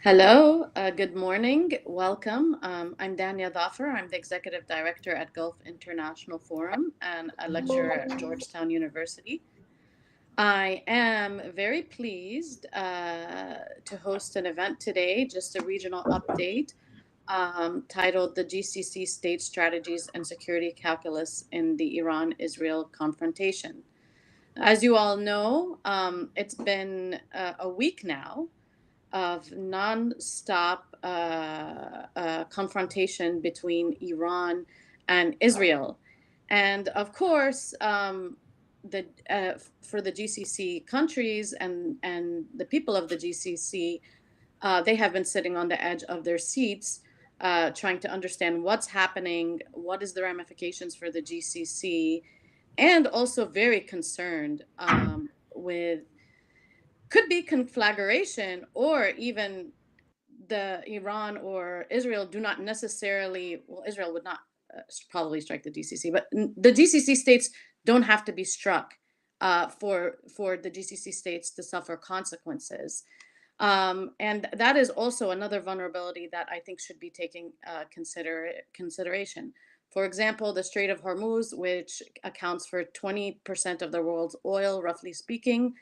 Hello, good morning, welcome. I'm Dania Thafer. I'm the Executive Director at Gulf International Forum and a lecturer at Georgetown University. I am very pleased to host an event today, just a regional update titled The GCC State Strategies and Security Calculus in the Iran-Israel Confrontation. As you all know, it's been a week now of non-stop confrontation between Iran and Israel. And of course, for the GCC countries and the people of the GCC, they have been sitting on the edge of their seats, trying to understand what's happening, what is the ramifications for the GCC, and also very concerned with could be conflagration or even the Iran or Israel do not necessarily, well, Israel would not probably strike the GCC, but the GCC states don't have to be struck for the GCC states to suffer consequences. And that is also another vulnerability that I think should be taking consideration. For example, the Strait of Hormuz, which accounts for 20% of the world's oil, roughly speaking,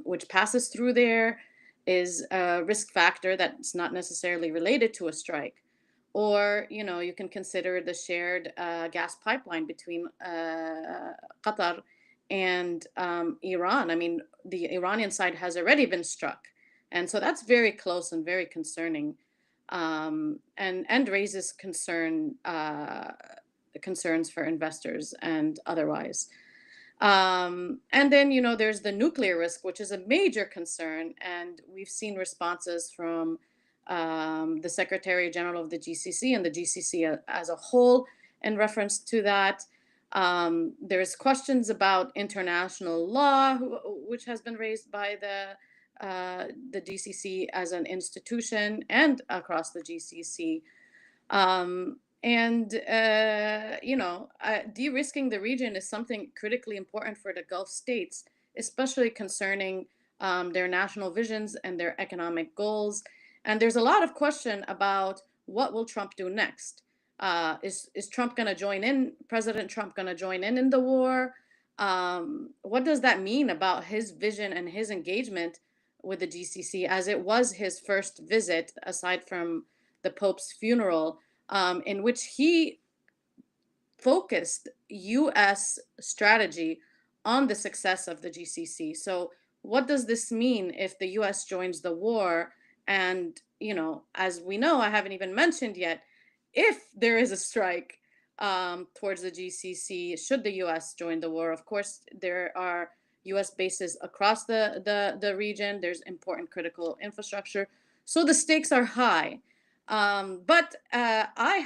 which passes through there, is a risk factor that's not necessarily related to a strike. Or, you can consider the shared gas pipeline between Qatar and Iran. I mean, the Iranian side has already been struck. And so that's very close and very concerning, and raises concerns for investors and otherwise. And then, there's the nuclear risk, which is a major concern. And we've seen responses from the Secretary General of the GCC and the GCC as a whole in reference to that. There's questions about international law, which has been raised by the GCC as an institution and across the GCC. De-risking the region is something critically important for the Gulf states, especially concerning their national visions and their economic goals. And there's a lot of question about what will Trump do next. Is Trump going to join in? President Trump going to join in the war? What does that mean about his vision and his engagement with the GCC, as it was his first visit, aside from the Pope's funeral, in which he focused U.S. strategy on the success of the GCC. So, what does this mean if the U.S. joins the war? And, as we know, I haven't even mentioned yet, if there is a strike towards the GCC, should the U.S. join the war? Of course, there are U.S. bases across the region. There's important critical infrastructure. So the stakes are high. But I'm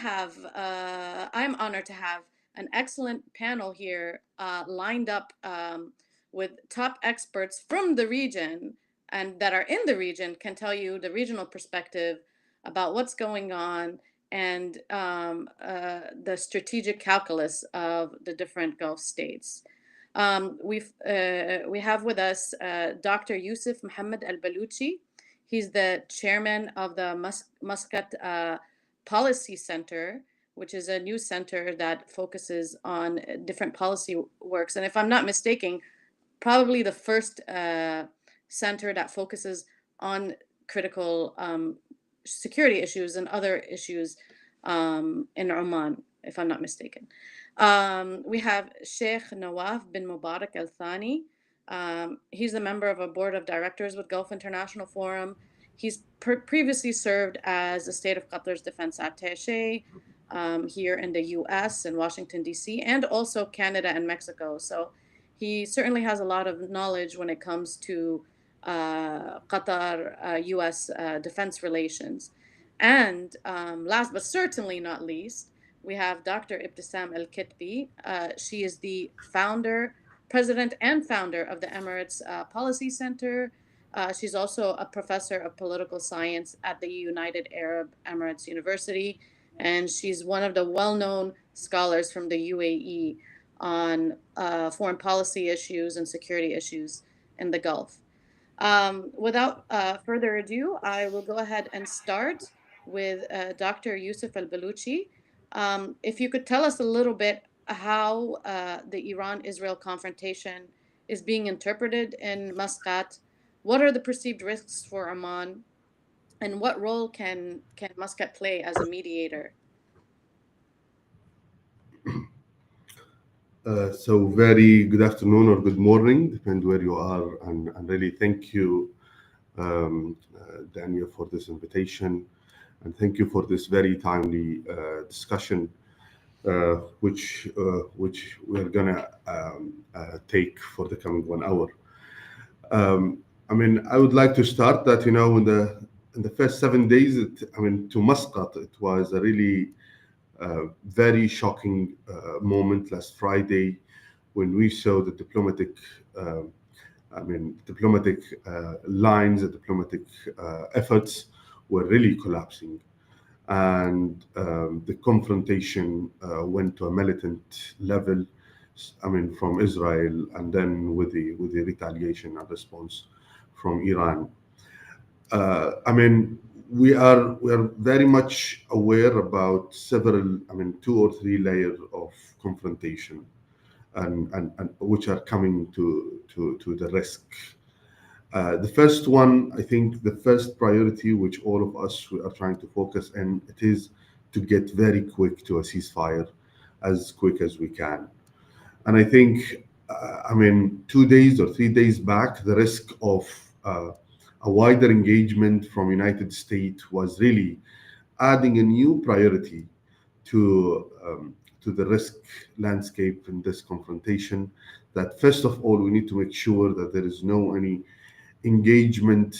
honored to have an excellent panel here lined up with top experts from the region and that are in the region, can tell you the regional perspective about what's going on and the strategic calculus of the different Gulf states. We have with us Dr. Yousuf Mohammed al-Bulushi. He's the chairman of the Muscat Policy Center, which is a new center that focuses on different policy works. And if I'm not mistaken, probably the first center that focuses on critical security issues and other issues in Oman, if I'm not mistaken. We have Sheikh Nawaf bin Mubarak Al Thani. He's a member of a board of directors with Gulf International Forum. He's previously served as the state of Qatar's defense attaché here in the US in Washington, D.C., and also Canada and Mexico. So he certainly has a lot of knowledge when it comes to Qatar US defense relations. And last but certainly not least, we have Dr. Ebtesam Al Ketbi. She is the president and founder of the Emirates Policy Center. She's also a professor of political science at the United Arab Emirates University, and she's one of the well-known scholars from the UAE on foreign policy issues and security issues in the Gulf. Without further ado, I will go ahead and start with Dr. Yousuf al Baluchi. If you could tell us a little bit how the Iran Israel confrontation is being interpreted in Muscat, what are the perceived risks for Oman, and what role can Muscat play as a mediator? So very good afternoon or good morning, depend where you are, and really thank you, Dania, for this invitation, and thank you for this very timely discussion, which we're gonna take for the coming 1 hour. I mean, I would like to start that in the first 7 days, to Muscat, it was a really very shocking moment last Friday when we saw the uh, diplomatic lines, the diplomatic efforts were really collapsing. And the confrontation went to a militant level, from Israel, and then with the retaliation and response from Iran. I mean, we are very much aware about several, 2 or 3 layers of confrontation, and which are coming to the risk. The first one, I think, the first priority, which all of us we are trying to focus on, it is to get very quick to a ceasefire, as quick as we can. And I think, 2 days or 3 days back, the risk of uh, a wider engagement from United States was really adding a new priority to the risk landscape in this confrontation. That first of all, we need to make sure that there is no any engagement,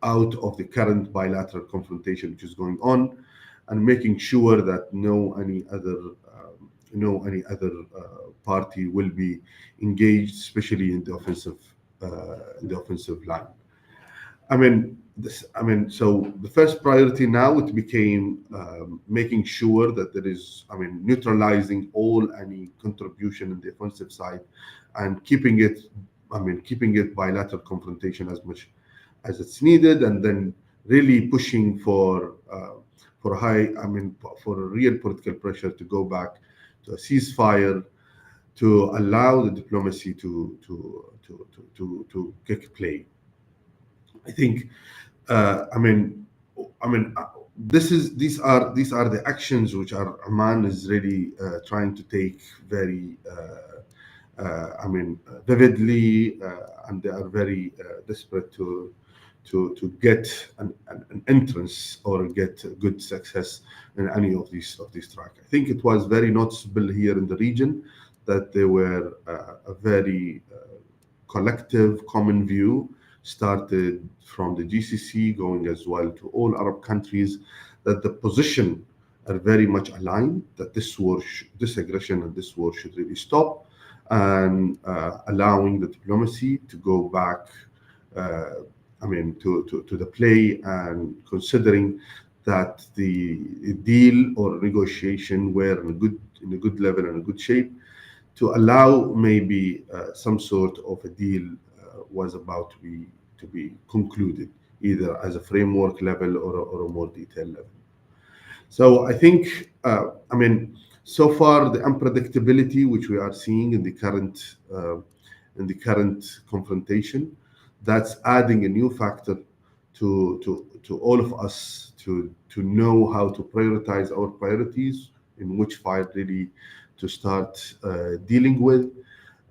out of the current bilateral confrontation which is going on, and making sure that no any other party will be engaged, especially in the offensive line. So the first priority now it became making sure that there is, neutralizing all any contribution in the offensive side, and keeping it bilateral confrontation as much as it's needed, and then really pushing for high, for a real political pressure to go back to a ceasefire, to allow the diplomacy to take play. I think, I mean, I mean, these are the actions which are Oman is really trying to take very, vividly, and they are very desperate to get an entrance or get good success in any of these tracks. I think it was very noticeable here in the region that there were a very collective common view started from the GCC, going as well to all Arab countries, that the position are very much aligned, that this aggression and this war should really stop, and allowing the diplomacy to go back, to the play, and considering that the deal or negotiation were in a good level and a good shape, to allow maybe some sort of a deal was about to be concluded, either as a framework level or a more detailed level. So I think, so far the unpredictability which we are seeing in the current confrontation, that's adding a new factor to all of us to know how to prioritize our priorities, in which fight really to start dealing with,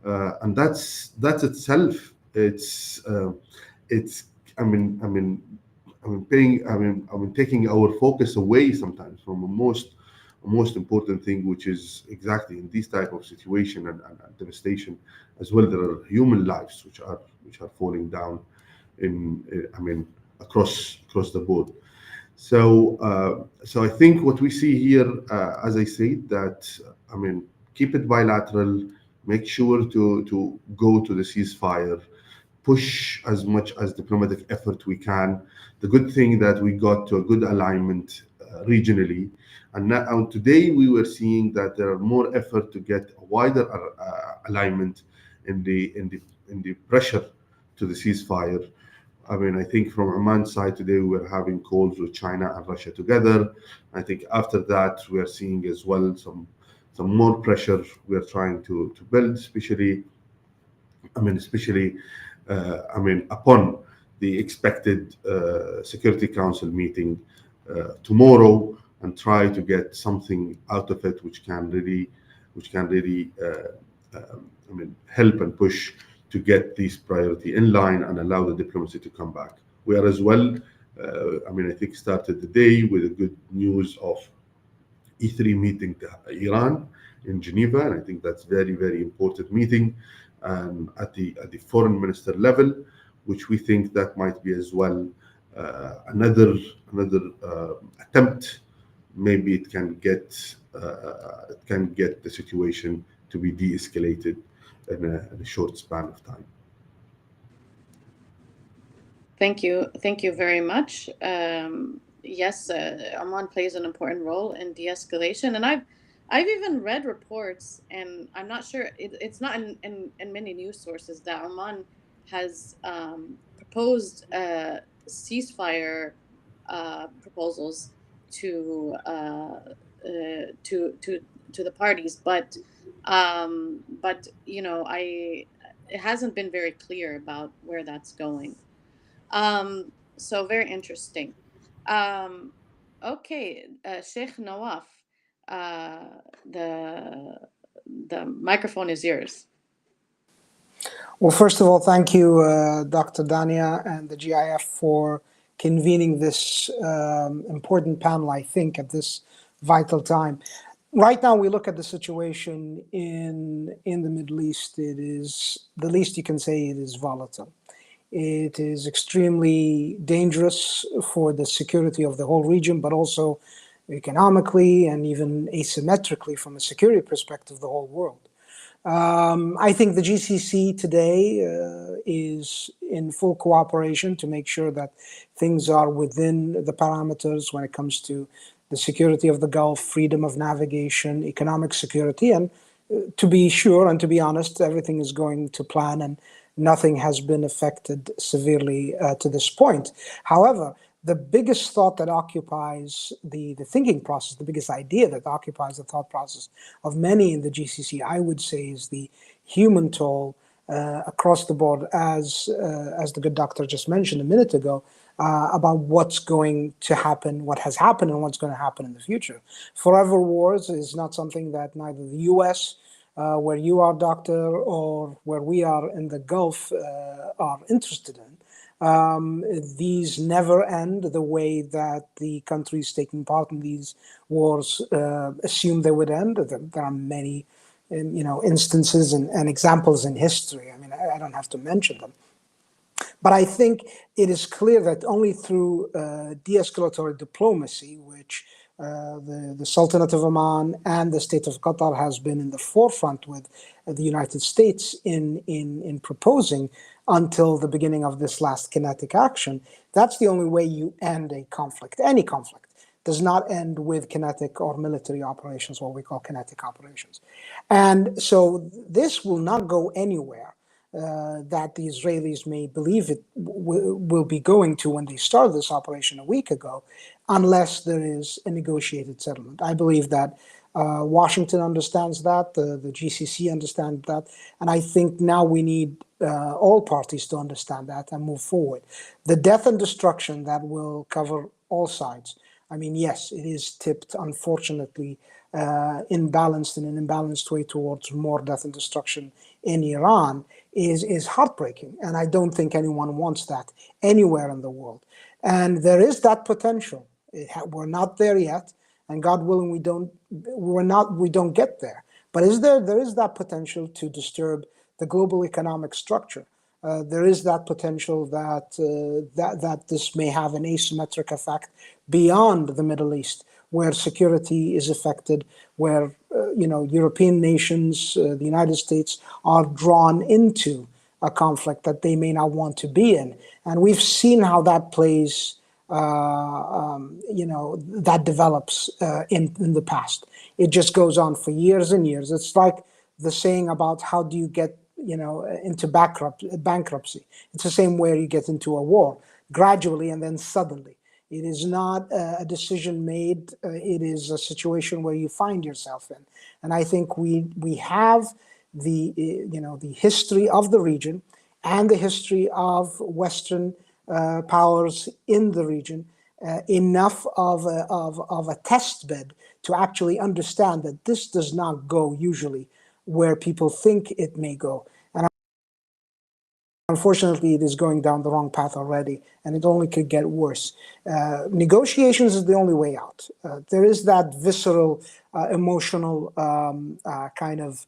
and that's itself. It's taking our focus away sometimes from a most important thing, which is exactly in this type of situation and devastation as well. There are human lives which are falling down across the board. So I think what we see here, as I said, that keep it bilateral, make sure to go to the ceasefire, push as much as diplomatic effort we can. The good thing that we got to a good alignment regionally, and now today we were seeing that there are more effort to get a wider alignment in the pressure to the ceasefire. I mean, I think from Oman's side today, we're having calls with China and Russia together. I think after that, we are seeing as well some more pressure we are trying to build, especially, upon the expected Security Council meeting tomorrow, and try to get something out of it which can really help and push to get these priority in line and allow the diplomacy to come back. We are as well, I think started the day with a good news of E3 meeting to Iran in Geneva, and I think that's very, very important meeting at the foreign minister level, which we think that might be as well another attempt. Maybe it can get the situation to be de-escalated in a short span of time. Thank you very much. Yes, Oman plays an important role in de-escalation, and I've even read reports, and I'm not sure it's not in many news sources, that Oman has proposed ceasefire proposals to to the parties, but I it hasn't been very clear about where that's going. So very interesting. Um, okay, Sheikh Nawaf, uh, the the microphone is yours. Well, first of all, thank you, Dr. Dania and the GIF for convening this important panel, I think, at this vital time. Right now, we look at the situation in the Middle East. It is, the least you can say, it is volatile. It is extremely dangerous for the security of the whole region, but also economically and even asymmetrically from a security perspective, the whole world. I think the GCC today is in full cooperation to make sure that things are within the parameters when it comes to the security of the Gulf, freedom of navigation, economic security, and to be sure and to be honest, everything is going to plan and nothing has been affected severely to this point. However, the biggest thought that occupies the thinking process, the biggest idea that occupies the thought process of many in the GCC, I would say, is the human toll across the board, as the good doctor just mentioned a minute ago, about what's going to happen, what has happened, and what's going to happen in the future. Forever wars is not something that neither the U.S., where you are, doctor, or where we are in the Gulf are interested in. These never end the way that the countries taking part in these wars assume they would end. There are many, instances and examples in history. I mean, I don't have to mention them. But I think it is clear that only through de-escalatory diplomacy, which the Sultanate of Oman and the State of Qatar has been in the forefront with the United States in proposing until the beginning of this last kinetic action, that's the only way you end a conflict. Any conflict does not end with kinetic or military operations, what we call kinetic operations. And so this will not go anywhere that the Israelis may believe it will be going to when they started this operation a week ago, unless there is a negotiated settlement. I believe that Washington understands that, the GCC understands that, and I think now we need all parties to understand that and move forward. The death and destruction that will cover all sides. I mean, yes, it is tipped, unfortunately, imbalanced in an imbalanced way towards more death and destruction in Iran is heartbreaking. And I don't think anyone wants that anywhere in the world. And there is that potential. We're not there yet, and God willing, we don't get there. But there is that potential to disturb the global economic structure. There is that potential that this may have an asymmetric effect beyond the Middle East, where security is affected, where European nations, the United States, are drawn into a conflict that they may not want to be in, and we've seen how that plays. That develops in the past. It just goes on for years and years. It's like the saying about how do you get into bankruptcy. It's the same way you get into a war, gradually and then suddenly. It is not a decision made. It is a situation where you find yourself in. And I think we have the history of the region and the history of Western powers in the region, enough of a test bed to actually understand that this does not go usually where people think it may go. And unfortunately, it is going down the wrong path already, and it only could get worse. Negotiations is the only way out. There is that visceral, emotional kind of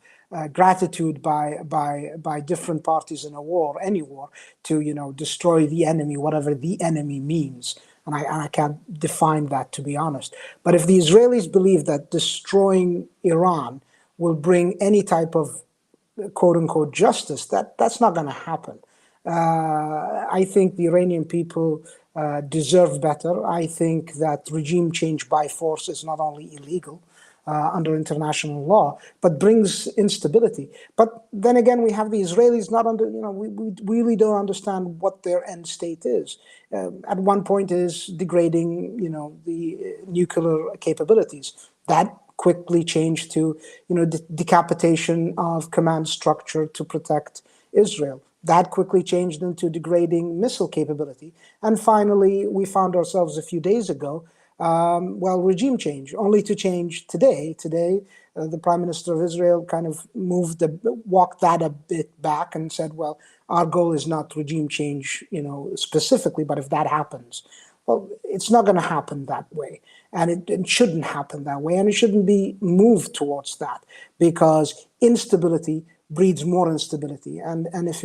gratitude by different parties in a war, any war, to destroy the enemy, whatever the enemy means. And I can't define that, to be honest. But if the Israelis believe that destroying Iran will bring any type of quote unquote justice, that's not going to happen. I think the Iranian people deserve better. I think that regime change by force is not only illegal under international law, but brings instability. But then again, we have the Israelis not under, we really don't understand what their end state is. At one point is degrading, the nuclear capabilities. That quickly changed to, decapitation of command structure to protect Israel. That quickly changed into degrading missile capability. And finally, we found ourselves a few days ago, regime change, only to change today. Today, the Prime Minister of Israel kind of walked that a bit back and said, well, our goal is not regime change, specifically, but if that happens, well, it's not going to happen that way. And it shouldn't happen that way. And it shouldn't be moved towards that, because instability breeds more instability. And if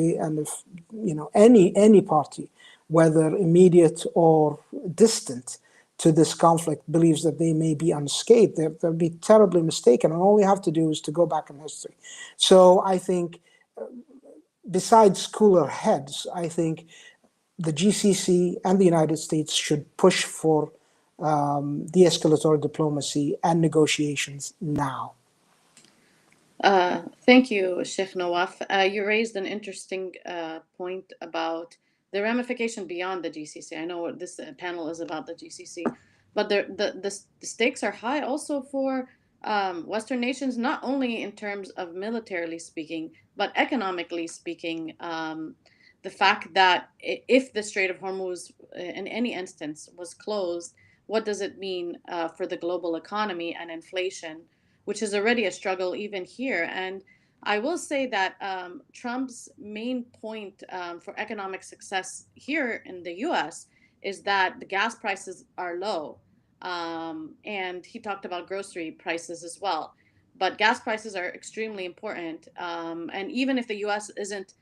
any party, whether immediate or distant to this conflict, believes that they may be unscathed, they'll be terribly mistaken. And all we have to do is to go back in history. So I think, besides cooler heads, I think the GCC and the United States should push for de-escalatory diplomacy and negotiations now. Thank you, Sheikh Nawaf. You raised an interesting point about the ramification beyond the GCC. I know this panel is about the GCC, but the stakes are high also for Western nations, not only in terms of militarily speaking, but economically speaking. The fact that if the Strait of Hormuz in any instance was closed, what does it mean for the global economy and inflation, which is already a struggle even here? And I will say that Trump's main point for economic success here in the US is that the gas prices are low. And he talked about grocery prices as well. But gas prices are extremely important. And even if the US isn't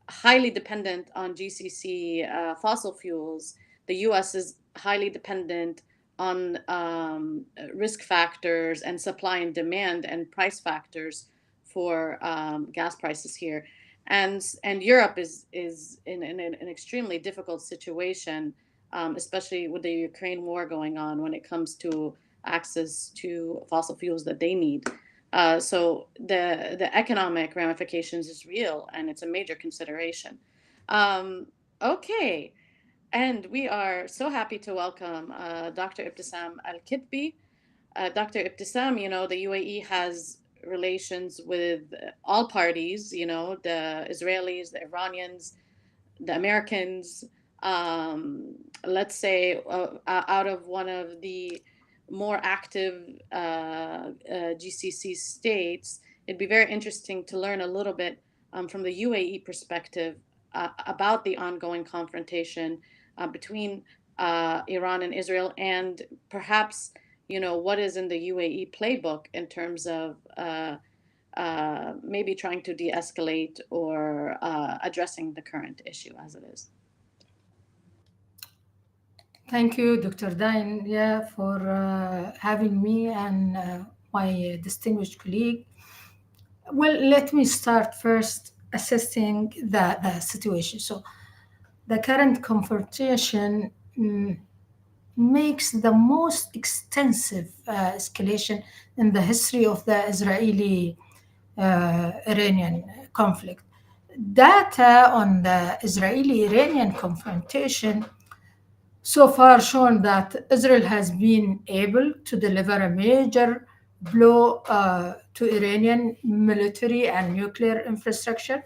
highly dependent on GCC fossil fuels, the US is highly dependent on risk factors and supply and demand and price factors for gas prices here. And Europe is in an extremely difficult situation, especially with the Ukraine war going on when it comes to access to fossil fuels that they need. So the economic ramifications is real, and it's a major consideration. Okay, and we are so happy to welcome Dr. Ebtesam Al-Ketbi. Dr. Ebtesam, the UAE has relations with all parties, the Israelis, the Iranians, the Americans. Let's say out of one of the more active GCC states, it'd be very interesting to learn a little bit from the UAE perspective about the ongoing confrontation between Iran and Israel, and perhaps, what is in the UAE playbook in terms of maybe trying to de-escalate or addressing the current issue as it is. Thank you, Dr. Dania, for having me and my distinguished colleague. Well, let me start first assessing the situation. So, the current confrontation makes the most extensive escalation in the history of the Israeli Iranian conflict. data on the Israeli-Iranian confrontation so far shown that Israel has been able to deliver a major blow to Iranian military and nuclear infrastructure,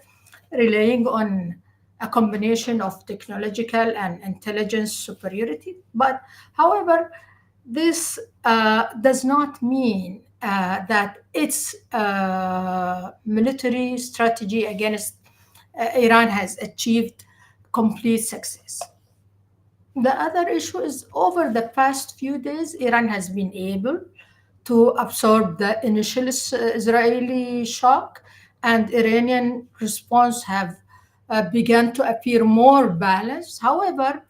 relying on a combination of technological and intelligence superiority. But, however, this does not mean that its military strategy against Iran has achieved complete success. The other issue is over the past few days, Iran has been able to absorb the initial Israeli shock, and Iranian response have begun to appear more balanced. However,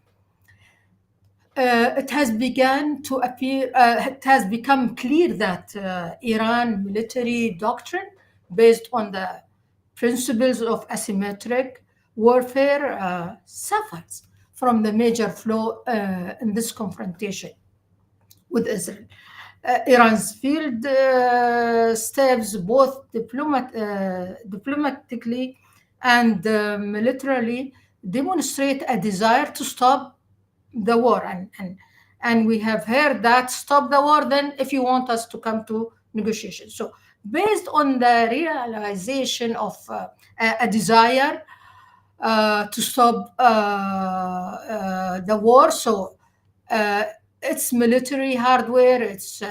it has begun to appear, it has become clear that Iran military doctrine, based on the principles of asymmetric warfare, suffers from the major flaw in this confrontation with Israel. Iran's field steps, both diplomatically and militarily, demonstrate a desire to stop the war. And we have heard that stop the war, then if you want us to come to negotiation. So based on the realization of a desire to stop the war, so its military hardware, its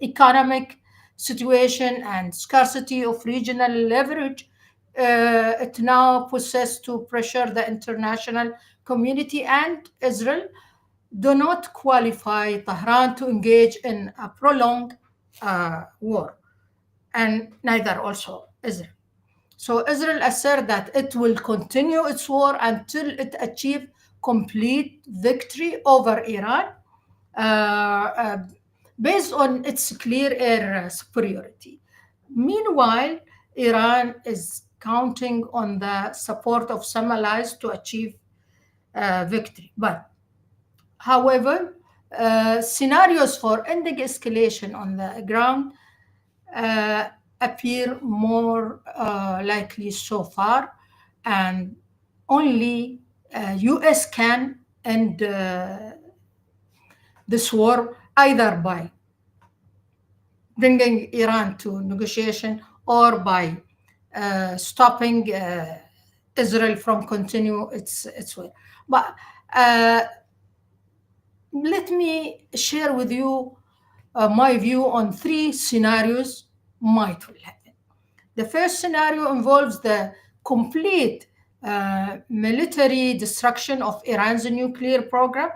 economic situation, and scarcity of regional leverage, it now possesses to pressure the international community and Israel do not qualify Tehran to engage in a prolonged war, and neither also Israel. So Israel asserts that it will continue its war until it achieves complete victory over Iran, based on its clear air superiority. Meanwhile, Iran is counting on the support of some allies to achieve victory. But, however, scenarios for ending escalation on the ground appear more likely so far, and only U.S. can end this war either by bringing Iran to negotiation or by stopping Israel from continue its way. But let me share with you my view on three scenarios might will happen. The first scenario involves the complete military destruction of Iran's nuclear program.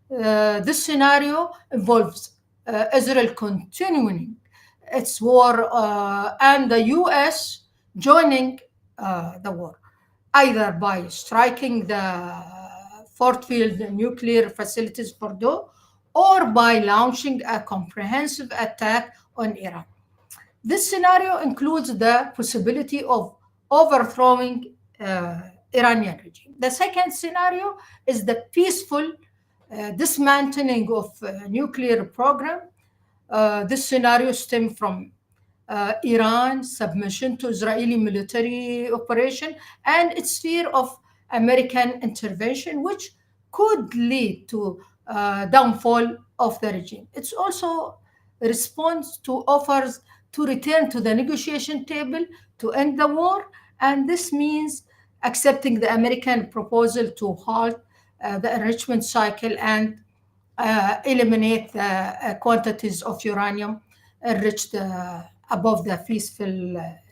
This scenario involves Israel continuing its war and the US joining the war, either by striking the Fort Field nuclear facilities Fordo or by launching a comprehensive attack on Iran. This scenario includes the possibility of overthrowing Iranian regime. The second scenario is the peaceful dismantling of nuclear program. This scenario stems from Iran's submission to Israeli military operation and its fear of American intervention, which could lead to downfall of the regime. It's also a response to offers to return to the negotiation table to end the war, and this means accepting the American proposal to halt the enrichment cycle and eliminate the quantities of uranium enriched above the peaceful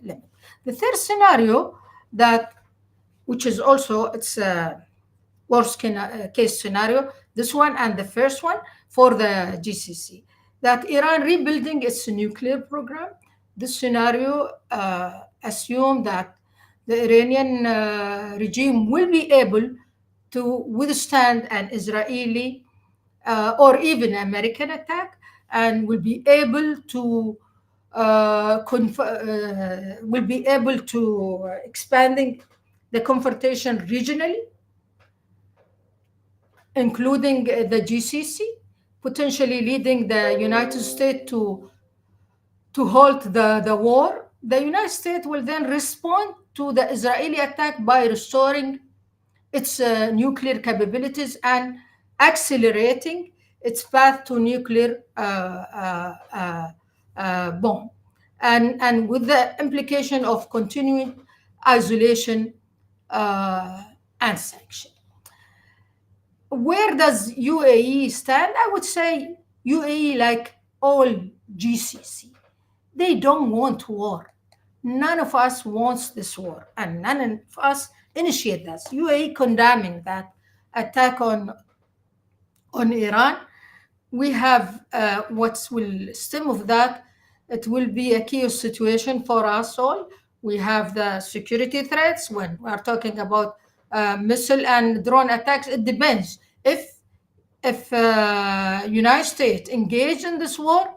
limit. The third scenario, that which is also its worst case scenario, this one and the first one for the GCC, that Iran rebuilding its nuclear program. This scenario assumes that the Iranian regime will be able to withstand an Israeli or even American attack, and will be able to expanding the confrontation regionally, including the GCC, potentially leading the United States to halt the war. The United States will then respond to the Israeli attack by restoring its nuclear capabilities and accelerating its path to nuclear bomb, and with the implication of continuing isolation and sanction. Where does UAE stand? I would say UAE, like all GCC, they don't want war. None of us wants this war, and none of us initiate this. UAE condemning that attack on Iran. We have what will stem of that. It will be a chaos situation for us all. We have the security threats when we are talking about missile and drone attacks. It depends. If United States engage in this war,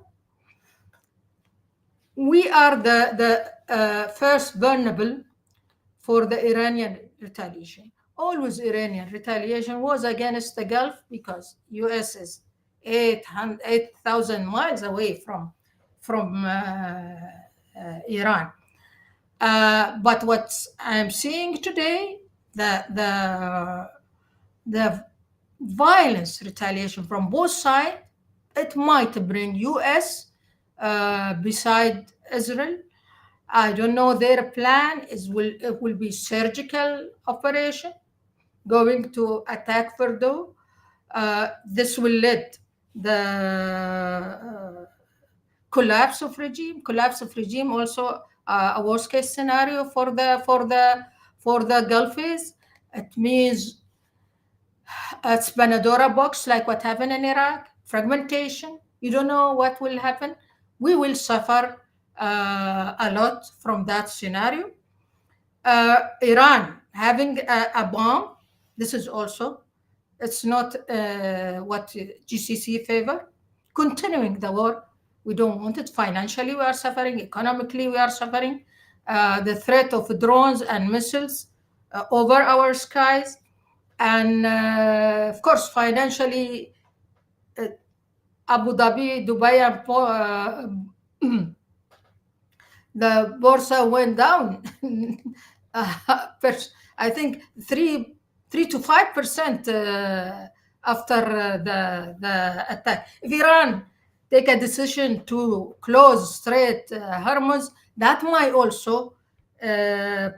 we are the first vulnerable for the Iranian retaliation. Always Iranian retaliation was against the Gulf because US is 8,000 miles away from Iran. But what I'm seeing today, the violence retaliation from both sides, it might bring US beside Israel. I don't know, their plan it will be surgical operation going to attack Fordo. This will lead the collapse of regime. Collapse of regime also a worst case scenario for the Gulfies. It means it's Panadora box, like what happened in Iraq. Fragmentation. You don't know what will happen. We will suffer a lot from that scenario. Iran having a bomb. This is also, it's not what GCC favor. Continuing the war, we don't want it. Financially, we are suffering. Economically, we are suffering. The threat of drones and missiles over our skies. And of course, financially, Abu Dhabi, Dubai, and the Borsa went down. I think 3 to 5% after the attack. If Iran take a decision to close Strait Hormuz, that might also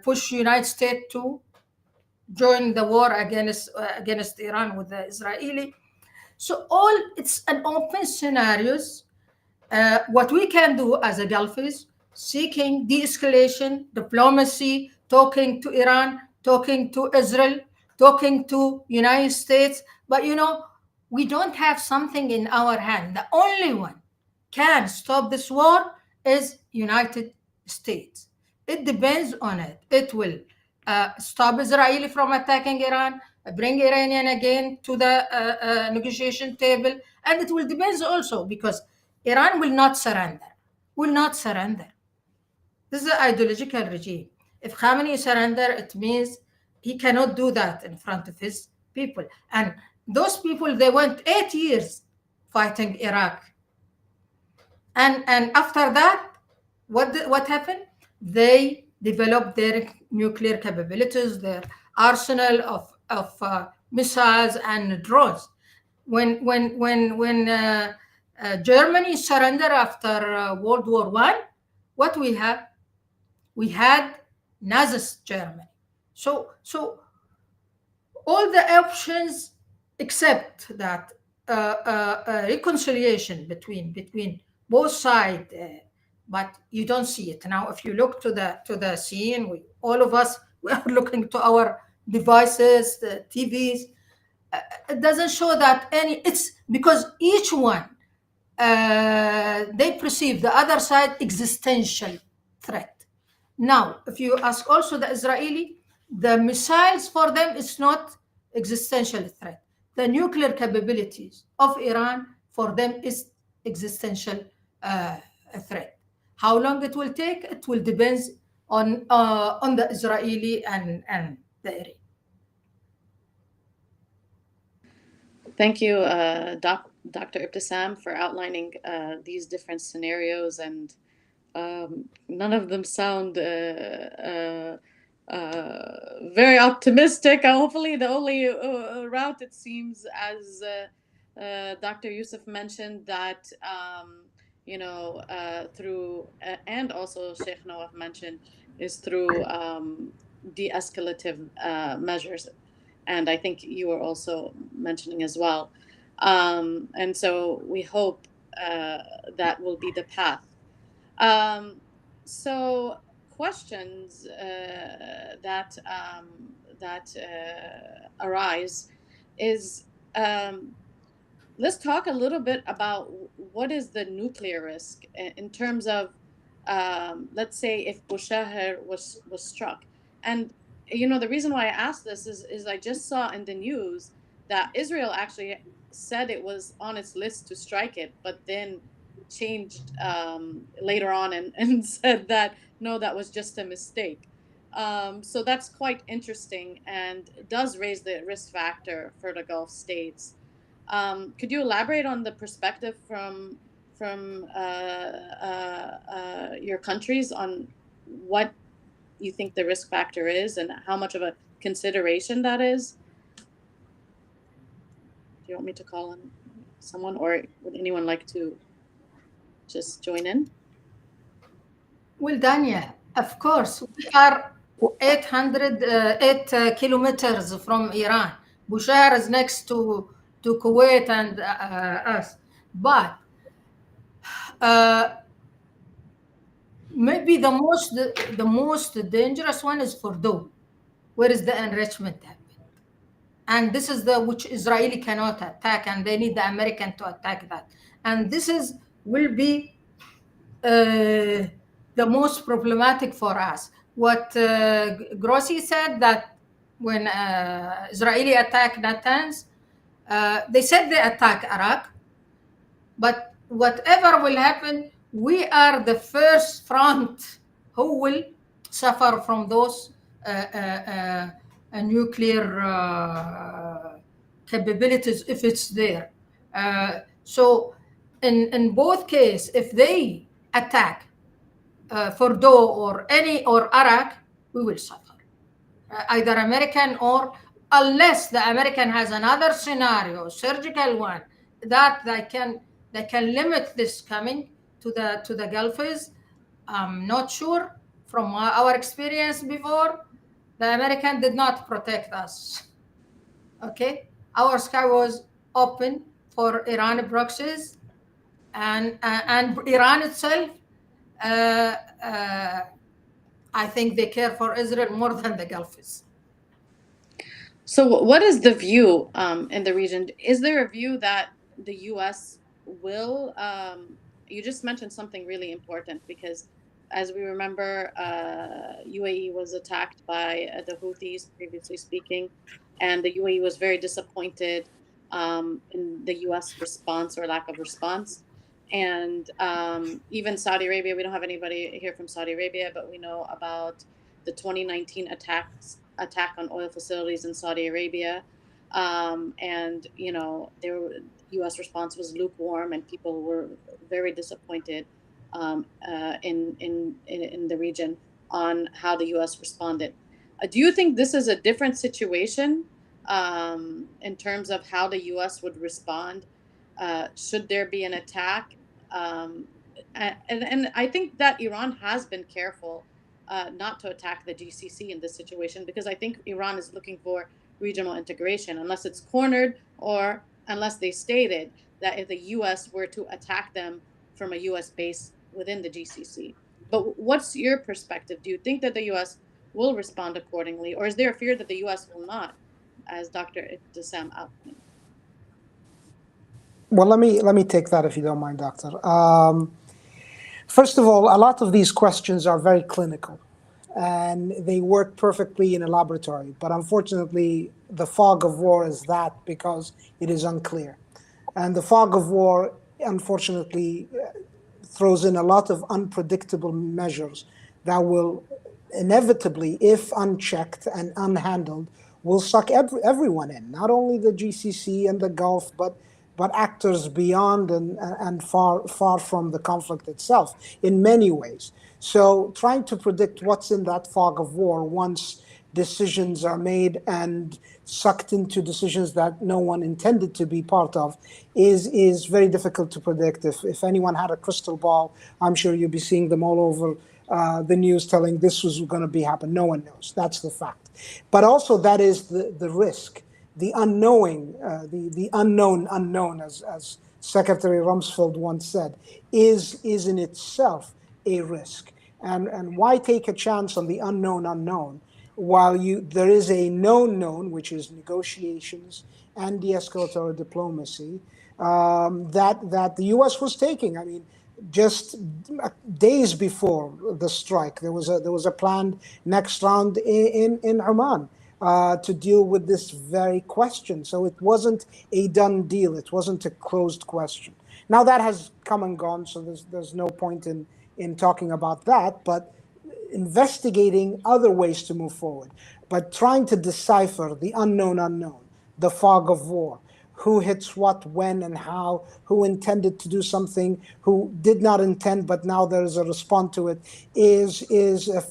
push United States to join the war against Iran with the Israeli. So it's an open scenarios. What we can do as a Gulfies, seeking de-escalation, diplomacy, talking to Iran, talking to Israel, talking to United States. But we don't have something in our hand. The only one can stop this war is United States. It depends on it. It will stop Israeli from attacking Iran, bring Iranian again to the negotiation table. And it will depend also because Iran will not surrender. This is an ideological regime. If Khamenei surrender, it means he cannot do that in front of his people. And those people, they went 8 years fighting Iraq. And after that, what happened? They developed their nuclear capabilities, their arsenal of missiles and drones. When Germany surrendered after World War I, what we had? We had Nazi Germany. So all the options except that reconciliation between both sides, but you don't see it now. If you look to the scene, all of us, we are looking to our devices, the TVs. It doesn't show that any. It's because each one they perceive the other side existential threat. Now, if you ask also the Israeli, the missiles for them is not existential threat. The nuclear capabilities of Iran for them is existential threat. How long it will take? It will depend on the Israeli and the Iranian. Thank you, Dr. Ebtesam, for outlining these different scenarios, and none of them sound very optimistic. Hopefully, the only route, it seems, as Dr. Yousuf mentioned, that through and also Sheikh Nawaf mentioned, is through de-escalative measures, and I think you were also mentioning as well. And so we hope that will be the path. So questions that arise is, let's talk a little bit about what is the nuclear risk in terms of, let's say if Bushehr was struck. And the reason why I asked this is I just saw in the news that Israel actually said it was on its list to strike it, but then changed later on and said that no, that was just a mistake. So that's quite interesting and does raise the risk factor for the Gulf states. Could you elaborate on the perspective from your countries on what you think the risk factor is and how much of a consideration that is? Do you want me to call on someone, or would anyone like to just join in? Well, Dania, of course, we are 8 kilometers from Iran. Bushehr is next to Kuwait and us. But maybe the most dangerous one is Fordo, where is the enrichment happened. And this is which Israeli cannot attack, and they need the American to attack that. And this will be the most problematic for us. What Grossi said, that when Israeli attacked Natanz, they said they attack Iraq, but whatever will happen, we are the first front who will suffer from those nuclear capabilities if it's there. So in both cases, if they attack Fordo or Iraq, we will suffer. Either American, or unless the American has another scenario, surgical one, that they can limit this coming to the Gulfs. I'm not sure. From our experience before, the American did not protect us. Okay, our sky was open for Iran proxies, and Iran itself. I think they care for Israel more than the Gulfs. So what is the view in the region? Is there a view that the U.S. will, you just mentioned something really important, because as we remember, UAE was attacked by the Houthis, previously speaking, and the UAE was very disappointed in the U.S. response or lack of response. And even Saudi Arabia, we don't have anybody here from Saudi Arabia, but we know about the 2019 attack on oil facilities in Saudi Arabia. And, the U.S. response was lukewarm, and people were very disappointed in the region on how the U.S. responded. Do you think this is a different situation in terms of how the U.S. would respond? Should there be an attack? And I think that Iran has been careful not to attack the GCC in this situation, because I think Iran is looking for regional integration, unless it's cornered or unless they stated that if the U.S. were to attack them from a U.S. base within the GCC. But what's your perspective? Do you think that the U.S. will respond accordingly, or is there a fear that the U.S. will not, as Dr. Ebtesam outlined? Well, let me take that if you don't mind, Doctor. First of all, a lot of these questions are very clinical, and they work perfectly in a laboratory. But unfortunately, the fog of war is that because it is unclear. And the fog of war, unfortunately, throws in a lot of unpredictable measures that will inevitably, if unchecked and unhandled, will suck everyone in, not only the GCC and the Gulf, but but actors beyond and far from the conflict itself in many ways. So trying to predict what's in that fog of war once decisions are made and sucked into decisions that no one intended to be part of is very difficult to predict. If anyone had a crystal ball, I'm sure you'd be seeing them all over the news telling this was going to be happen. No one knows. That's the fact. But also that is the risk, the unknowing, the unknown, as Secretary Rumsfeld once said, is in itself a risk. And why take a chance on the unknown while there is a known, which is negotiations and de-escalatory diplomacy that the U.S. was taking. I mean, just days before the strike, there was a planned next round in Oman to deal with this very question. So it wasn't a done deal. It wasn't a closed question. Now that has come and gone, so there's no point in talking about that. But investigating other ways to move forward, but trying to decipher the unknown, the fog of war, who hits what, when, and how, who intended to do something, who did not intend, but now there is a response to it, is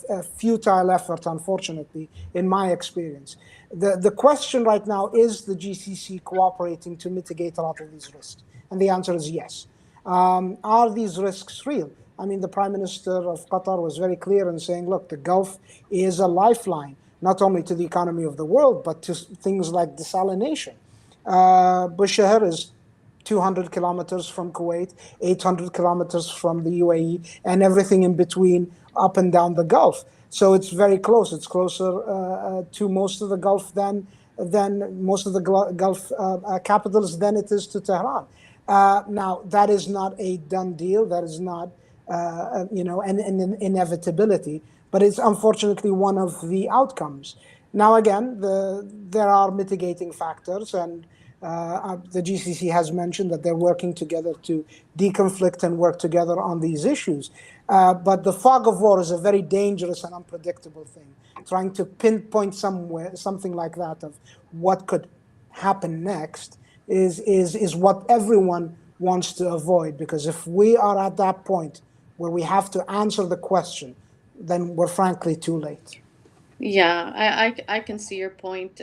a futile effort, unfortunately, in my experience. The question right now, is the GCC cooperating to mitigate a lot of these risks? And the answer is yes. Are these risks real? I mean, the Prime Minister of Qatar was very clear in saying, look, the Gulf is a lifeline, not only to the economy of the world, but to things like desalination. Bushehr is 200 kilometers from Kuwait, 800 kilometers from the UAE, and everything in between up and down the Gulf. So it's very close. It's closer to most of the Gulf than most of the Gulf capitals than it is to Tehran. Now, that is not a done deal. That is not an inevitability, but it's unfortunately one of the outcomes. Now, again, there are mitigating factors, and the GCC has mentioned that they're working together to deconflict and work together on these issues. But the fog of war is a very dangerous and unpredictable thing. Trying to pinpoint something like that of what could happen next is what everyone wants to avoid, because if we are at that point where we have to answer the question, then we're frankly too late. Yeah, I can see your point.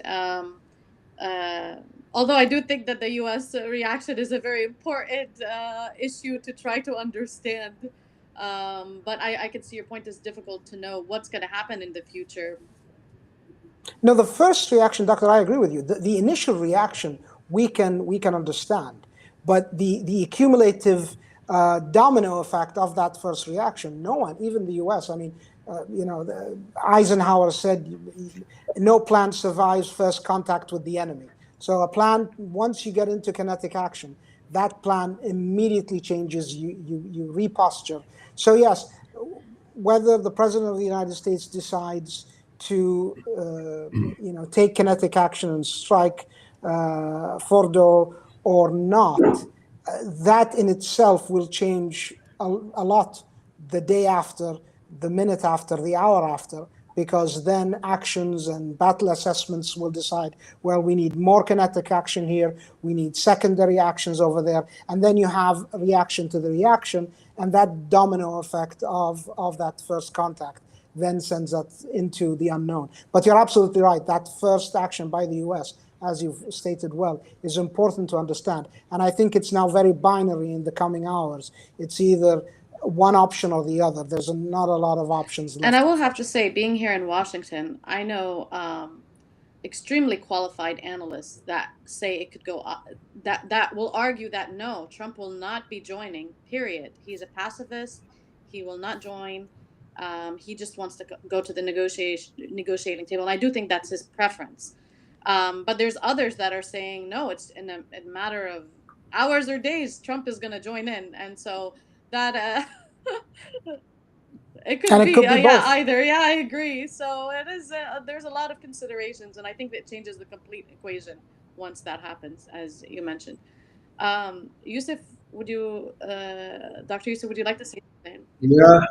Although I do think that the U.S. reaction is a very important issue to try to understand. But I can see your point. It's difficult to know what's going to happen in the future. No, the first reaction, Doctor, I agree with you. The initial reaction we can understand, but the accumulative domino effect of that first reaction, no one, even the U.S. I mean, Eisenhower said, "No plan survives first contact with the enemy." So a plan, once you get into kinetic action, that plan immediately changes. You reposture. So yes, whether the President of the United States decides to take kinetic action and strike Fordo or not, that in itself will change a lot the day after, the minute after, the hour after, because then actions and battle assessments will decide, well, we need more kinetic action here, we need secondary actions over there, and then you have a reaction to the reaction, and that domino effect of that first contact then sends us into the unknown. But you're absolutely right, that first action by the US, as you've stated well, is important to understand. And I think it's now very binary in the coming hours. It's either one option or the other. There's not a lot of options left. And I will have to say, being here in Washington, I know extremely qualified analysts that say it could go that will argue that no, Trump will not be joining, period. He's a pacifist. He will not join. He just wants to go to the negotiating table. And I do think that's his preference. But there's others that are saying, no, it's in a matter of hours or days, Trump is going to join in. And so that it could be either. Yeah, I agree. So it is. There's a lot of considerations, and I think that changes the complete equation once that happens, as you mentioned. Yousuf, Dr. Yousuf, would you like to say something? Yeah,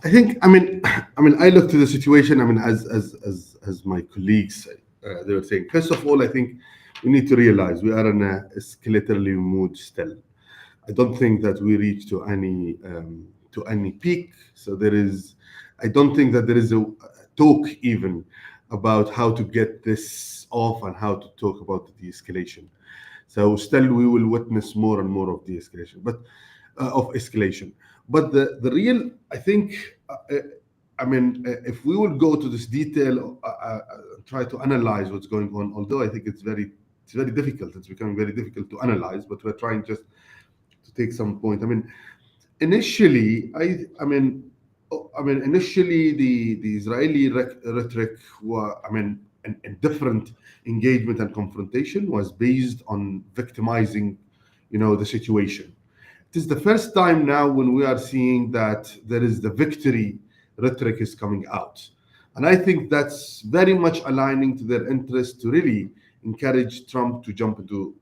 I think. I mean, I look to the situation. I mean, as my colleagues they were saying. First of all, I think we need to realize we are in a escalatory mood still. I don't think that we reach to any peak. So there is, I don't think that there is a talk even about how to get this off and how to talk about the de-escalation. So still we will witness more and more of de-escalation, but of escalation. But the real, I think, if we will go to this detail, try to analyze what's going on, although I think it's very difficult. It's becoming very difficult to analyze, but we're trying just to take some point. Initially, initially the Israeli rhetoric were, in different engagement and confrontation was based on victimizing, the situation. It is the first time now when we are seeing that there is the victory rhetoric is coming out. And I think that's very much aligning to their interest to really encourage Trump to jump into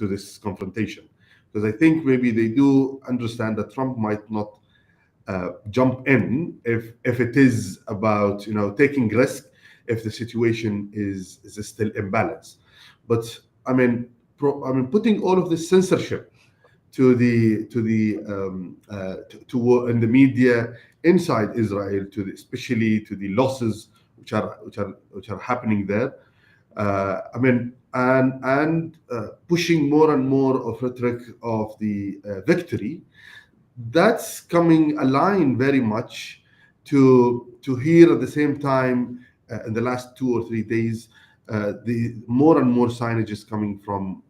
this confrontation. Because I think maybe they do understand that Trump might not jump in if it is about taking risk if the situation is still imbalanced. But putting all of this censorship to in the media inside Israel, especially to the losses which are happening there. And pushing more and more of rhetoric of the victory, that's coming aligned very much to hear at the same time in the last 2 or 3 days the more and more signage is coming from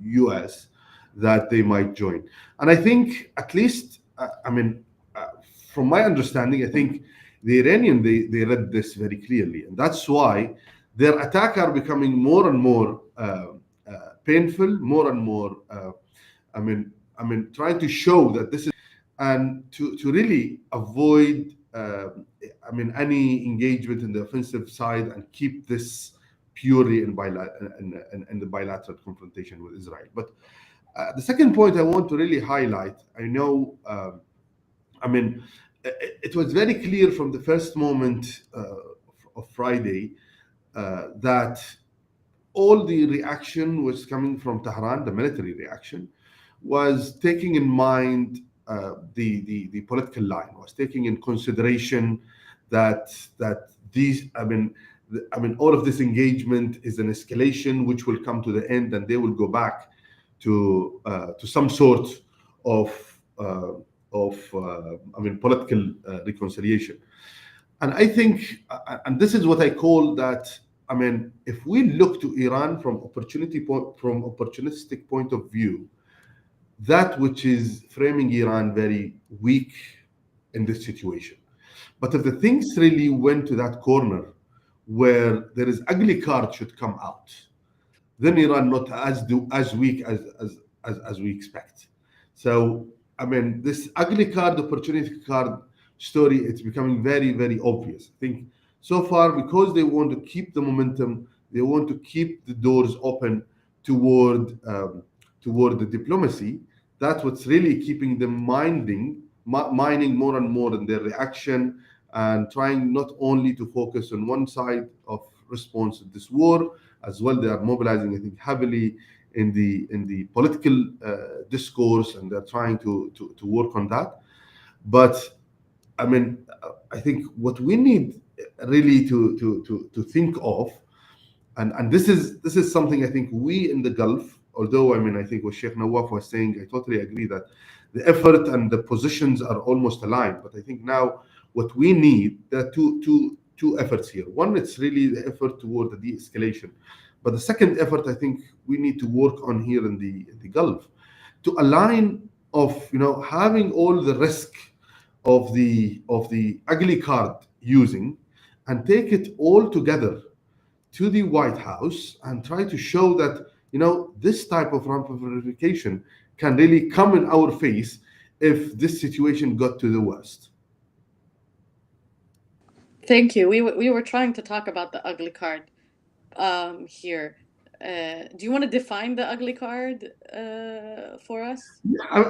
US that they might join. And I think at least from my understanding, I think the Iranian they read this very clearly, and that's why their attack are becoming more and more painful, more and more trying to show that this is, and to really avoid any engagement in the offensive side and keep this purely in the bilateral confrontation with Israel. But the second point I want to really highlight, I know, it was very clear from the first moment of Friday that all the reaction was coming from Tehran, the military reaction, was taking in mind the political line, was taking in consideration that these, all of this engagement is an escalation which will come to the end, and they will go back to some sort of political reconciliation. And I think, and this is what I call that. If we look to Iran from opportunistic point of view, that which is framing Iran very weak in this situation. But if the things really went to that corner where there is ugly card should come out, then Iran not as weak as we expect. So this ugly card, opportunity card story, it's becoming very, very obvious. I think so far, because they want to keep the momentum, they want to keep the doors open toward the diplomacy. That's what's really keeping them mining more and more in their reaction, and trying not only to focus on one side of response to this war, as well they are mobilizing, I think, heavily in the political discourse, and they're trying to work on that. But I think what we need really to think of, and this is something I think we in the Gulf, although I think what Sheikh Nawaf was saying, I totally agree that the effort and the positions are almost aligned. But I think now what we need, there are two efforts here. One, it's really the effort toward the de-escalation. But the second effort, I think we need to work on here in the Gulf, to align of having all the risk of the ugly card using, and take it all together to the White House and try to show that this type of ramification can really come in our face if this situation got to the worst. Thank you. We were trying to talk about the ugly card here. Do you want to define the ugly card for us? All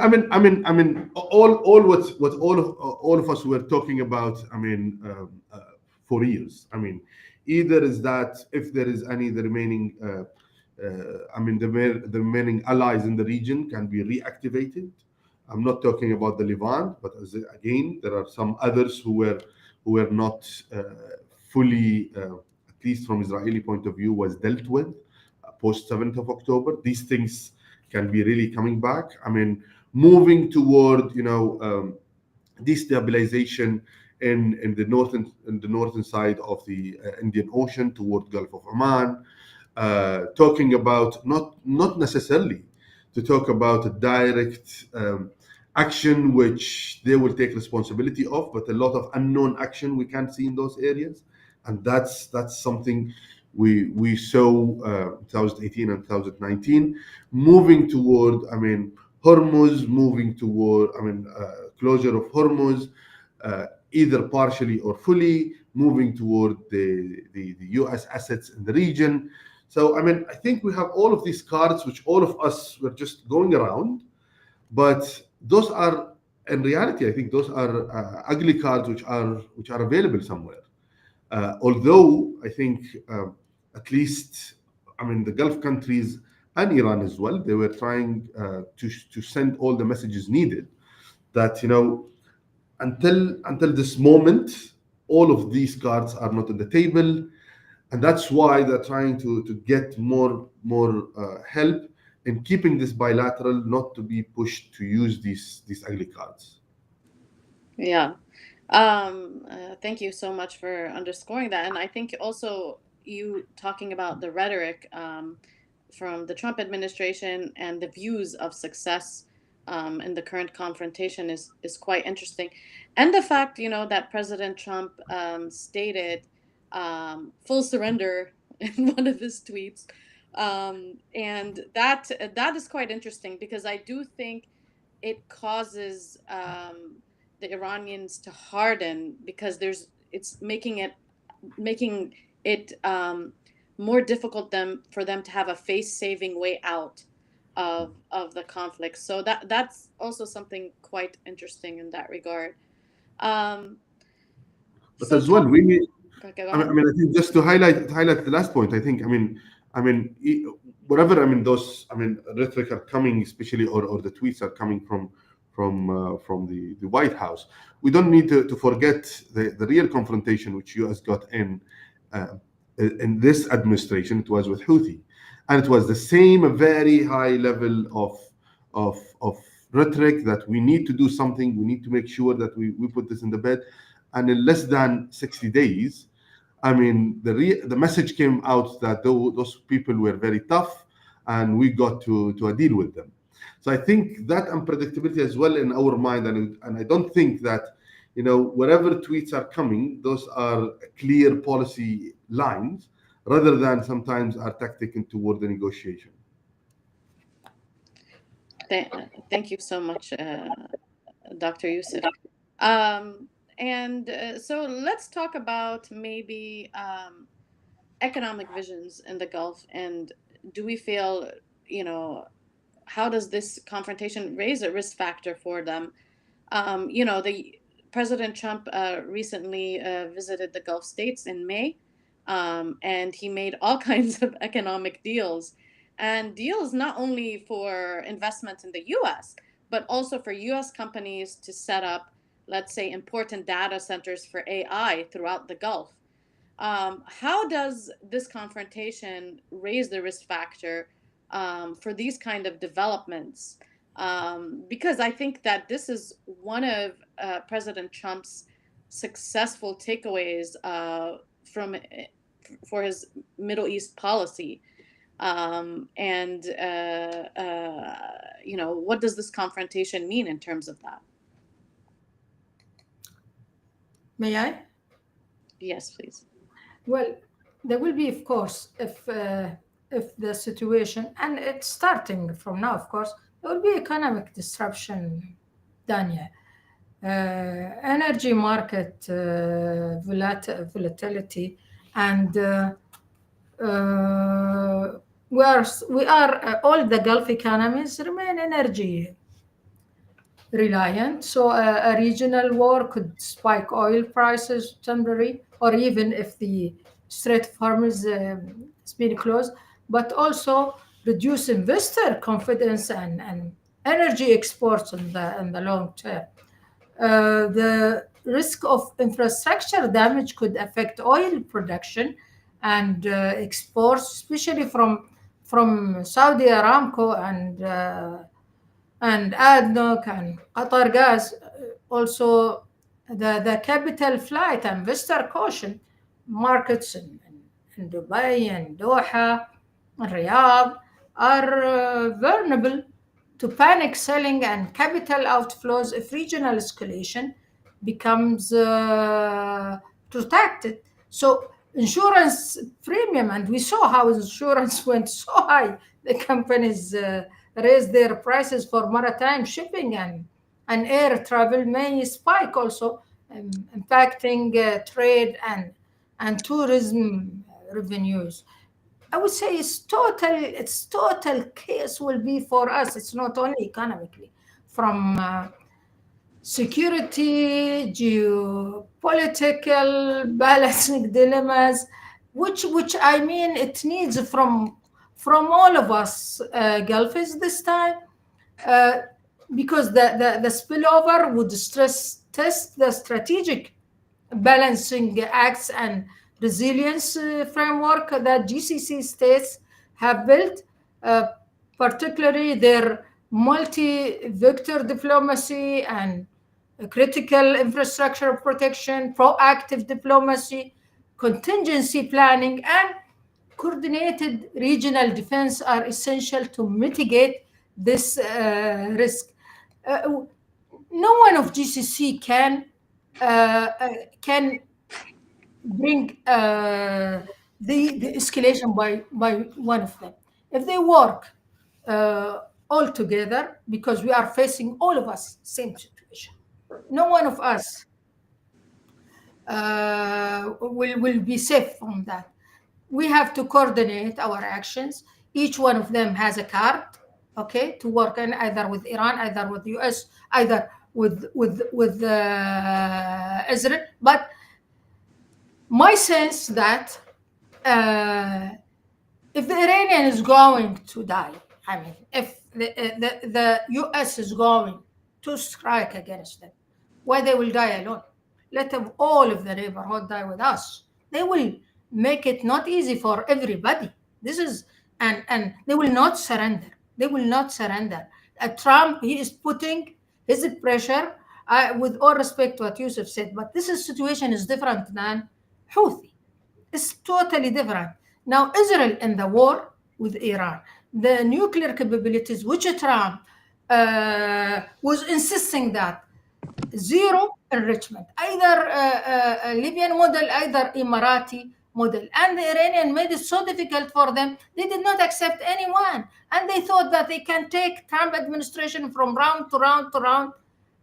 of us were talking about. For years. Either is that if there is any the remaining, the remaining allies in the region can be reactivated. I'm not talking about the Levant, but again, there are some others who were not fully, at least from Israeli point of view, was dealt with post 7th of October. These things can be really coming back. I mean, moving toward destabilization in the northern side of the Indian Ocean toward Gulf of Oman. Talking about not necessarily to talk about a direct action which they will take responsibility of, but a lot of unknown action we can see in those areas, and that's something we saw 2018 and 2019, moving toward Hormuz, moving toward closure of Hormuz, either partially or fully, moving toward the U.S. assets in the region. So I think we have all of these cards, which all of us were just going around, but those are, in reality, I think those are ugly cards which are available somewhere. Although I think at least the Gulf countries and Iran as well, they were trying to send all the messages needed. That until this moment, all of these cards are not on the table, and that's why they're trying to get more help in keeping this bilateral, not to be pushed to use these ugly cards. Yeah. Thank you so much for underscoring that. And I think also you talking about the rhetoric from the Trump administration and the views of success in the current confrontation is quite interesting. And the fact, that President Trump stated full surrender in one of his tweets. And that is quite interesting because I do think it causes the Iranians to harden because it's making it more difficult for them to have a face-saving way out of the conflict. So that's also something quite interesting in that regard. But So as well, talk. we Okay, go I ahead. mean, I think just to highlight the last point, I think, whatever, those, rhetoric are coming, especially, or the tweets are coming from the White House. We don't need to forget the real confrontation which U.S. got in this administration. It was with Houthi, and it was the same very high level of rhetoric that we need to do something. We need to make sure that we put this in the bed, and in less than 60 days. The message came out that those people were very tough, and we got to a deal with them. So I think that unpredictability as well in our mind, and I don't think that whatever tweets are coming, those are clear policy lines, rather than sometimes are tactic toward the negotiation. Thank you so much, Dr. Yousuf. And so let's talk about maybe economic visions in the Gulf, and do we feel, how does this confrontation raise a risk factor for them? The President Trump recently visited the Gulf states in May, and he made all kinds of economic deals, and deals not only for investment in the U.S., but also for U.S. companies to set up, let's say, important data centers for AI throughout the Gulf. How does this confrontation raise the risk factor for these kind of developments? Because I think that this is one of President Trump's successful takeaways for his Middle East policy. And what does this confrontation mean in terms of that? May I? Yes, please. Well, there will be, of course, if the situation, and it's starting from now, of course, there will be economic disruption, Dania. Energy market volatility, and we are all the Gulf economies remain energy reliant. So a regional war could spike oil prices temporarily, or even if the Strait of Hormuz has been closed, but also reduce investor confidence and energy exports in the long term. The risk of infrastructure damage could affect oil production and exports, especially from Saudi Aramco and ADNOC and Qatar Gas. Also, the capital flight and investor caution markets in Dubai and Doha and Riyadh are vulnerable to panic selling and capital outflows if regional escalation becomes protected. So insurance premium, and we saw how insurance went so high. The companies raised their prices for maritime shipping and air travel may spike also, impacting trade and tourism revenues. I would say its total case will be for us. It's not only economically, from security, geopolitical balancing dilemmas, which I mean it needs from all of us Gulfists this time, uh, because the spillover would stress test the strategic balancing acts and resilience framework that GCC states have built, uh, particularly their multi-vector diplomacy and critical infrastructure protection, proactive diplomacy, contingency planning, and coordinated regional defense are essential to mitigate this risk. Uh, no one of GCC can bring the escalation by one of them. If they work all together, because we are facing all of us same situation, no one of us will be safe from that. We have to coordinate our actions. Each one of them has a card, okay, to work in, either with Iran, either with US, either with Israel. But my sense that if the Iranian is going to die, I mean, if the US is going to strike against them, why they will die alone? Let them, all of the neighborhood die with us. They will make it not easy for everybody. This is, and they will not surrender. They will not surrender. Trump, he is putting his pressure, with all respect to what Yousuf said, but situation is different than Houthi. It's totally different. Now, Israel in the war with Iran, the nuclear capabilities, which Trump was insisting that zero enrichment, either Libyan model, either Emirati model. And the Iranian made it so difficult for them, they did not accept anyone. And they thought that they can take Trump administration from round to round to round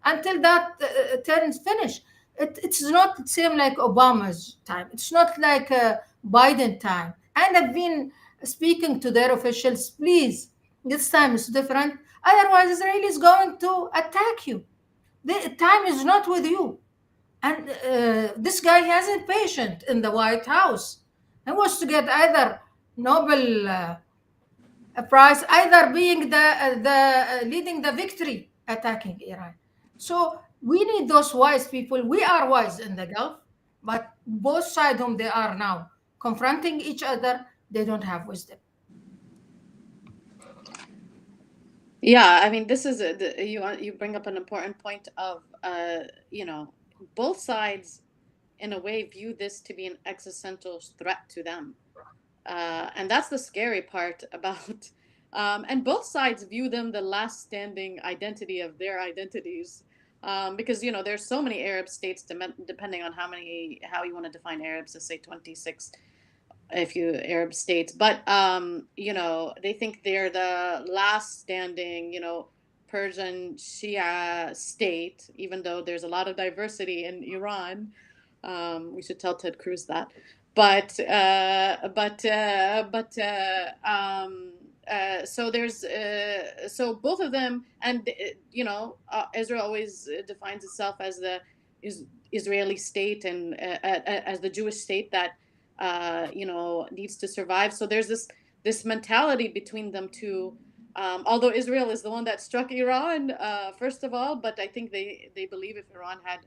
until that turn is finished. It's not the same like Obama's time. It's not like Biden time. And I've been speaking to their officials, please, this time is different. Otherwise, Israel is going to attack you. The time is not with you. And this guy hasn't patient in the White House. He wants to get either Nobel Prize, either being the leading the victory attacking Iran. So we need those wise people. We are wise in the Gulf, but both sides whom they are now confronting each other, they don't have wisdom. Yeah, I mean, this is you bring up an important point of both sides in a way view this to be an existential threat to them, and that's the scary part about. And both sides view them the last standing identity of their identities, because there's so many Arab states, depending on how you want to define Arabs, to say 26 if you Arab states, but they think they're the last standing, Persian Shia state, even though there's a lot of diversity in Iran. We should tell Ted Cruz that. So there's so both of them, and Israel always defines itself as the Israeli state and as the Jewish state that needs to survive. So there's this mentality between them two. Although Israel is the one that struck Iran first of all, but I think they believe if Iran had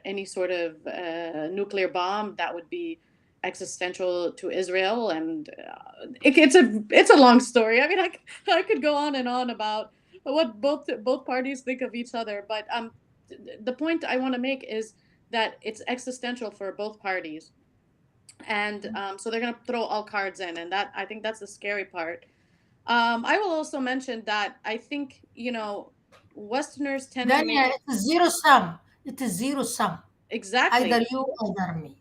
any sort of nuclear bomb, that would be existential to Israel, and it's a long story. I mean, I could go on and on about what both parties think of each other, but the point I want to make is that it's existential for both parties, and so they're going to throw all cards in, and that I think that's the scary part. I will also mention that I think Westerners tend to make Dania, it is zero sum. It is zero sum. Either exactly. you, either me.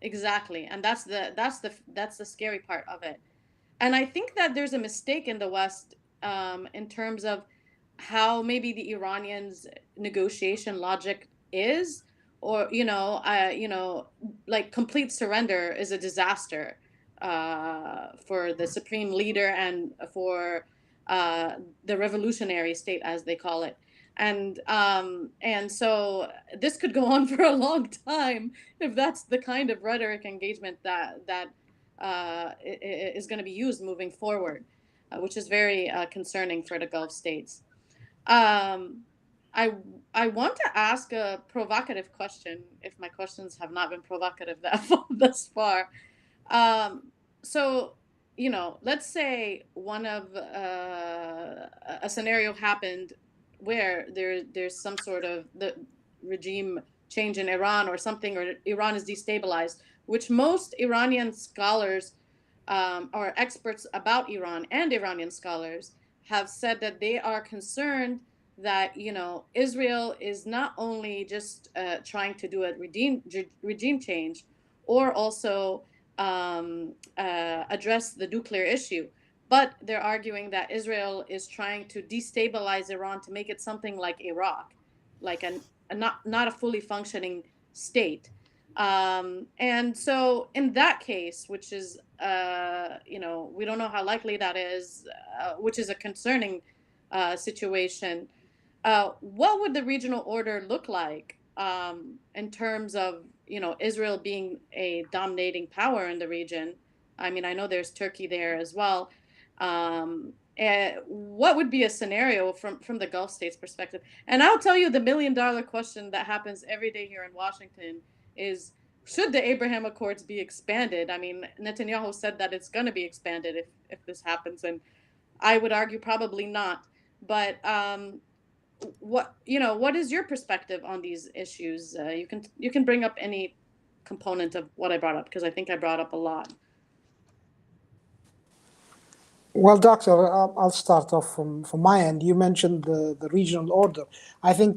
Exactly, and that's the scary part of it. And I think that there's a mistake in the West in terms of how maybe the Iranians' negotiation logic is, or like complete surrender is a disaster for the supreme leader and for the revolutionary state, as they call it. And so this could go on for a long time if that's the kind of rhetoric engagement that is going to be used moving forward, which is very concerning for the Gulf states. Um, I I want to ask a provocative question, if my questions have not been provocative thus far. Um, so, let's say one of a scenario happened where there's some sort of the regime change in Iran or something, or Iran is destabilized, which most Iranian scholars or experts about Iran and Iranian scholars have said that they are concerned that Israel is not only just trying to do a regime change, or also address the nuclear issue, but they're arguing that Israel is trying to destabilize Iran to make it something like Iraq, like a not a fully functioning state. And so in that case, which is we don't know how likely that is, which is a concerning situation. What would the regional order look like in terms of Israel being a dominating power in the region? I mean, I know there's Turkey there as well. What would be a scenario from the Gulf states' perspective? And I'll tell you, the $1 million question that happens every day here in Washington is: should the Abraham Accords be expanded? I mean, Netanyahu said that it's going to be expanded if this happens, and I would argue probably not. But what is your perspective on these issues? You can bring up any component of what I brought up, because I think I brought up a lot. Well, Doctor, I'll start off from my end. You mentioned the regional order. I think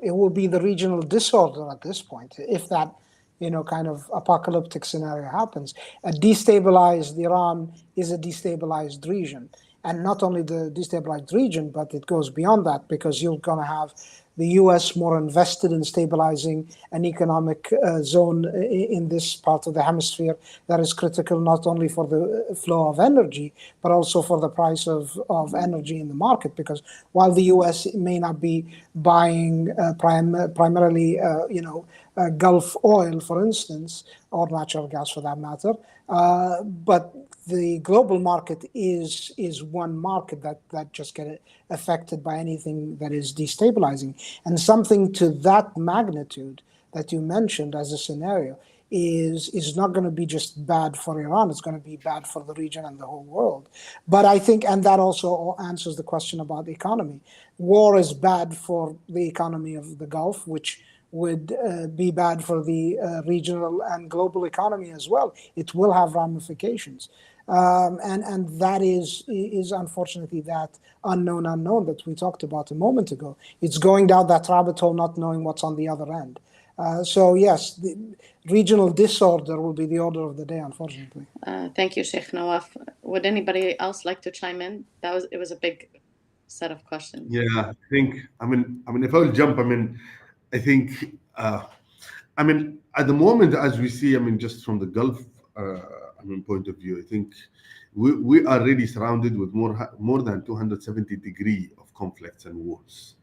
it will be the regional disorder at this point, if that kind of apocalyptic scenario happens. A destabilized Iran is a destabilized region. And not only the destabilized region, but it goes beyond that, because you're going to have the US more invested in stabilizing an economic zone in this part of the hemisphere that is critical not only for the flow of energy, but also for the price of energy in the market. Because while the US may not be buying primarily, Gulf oil, for instance, or natural gas for that matter, but the global market is one market that just get affected by anything that is destabilizing. And something to that magnitude that you mentioned as a scenario is not going to be just bad for Iran, it's going to be bad for the region and the whole world. But I think, and that also answers the question about the economy. War is bad for the economy of the Gulf, which would be bad for the regional and global economy as well. It will have ramifications. And that is unfortunately that unknown that we talked about a moment ago. It's going down that rabbit hole, not knowing what's on the other end. So yes, the regional disorder will be the order of the day, unfortunately. Thank you, Sheikh Nawaf. Would anybody else like to chime in? It was a big set of questions. Yeah, I think. I mean, if I will jump, I think. At the moment, as we see, just from the Gulf, point of view, I think we are really surrounded with more than 270 degree of conflicts and wars,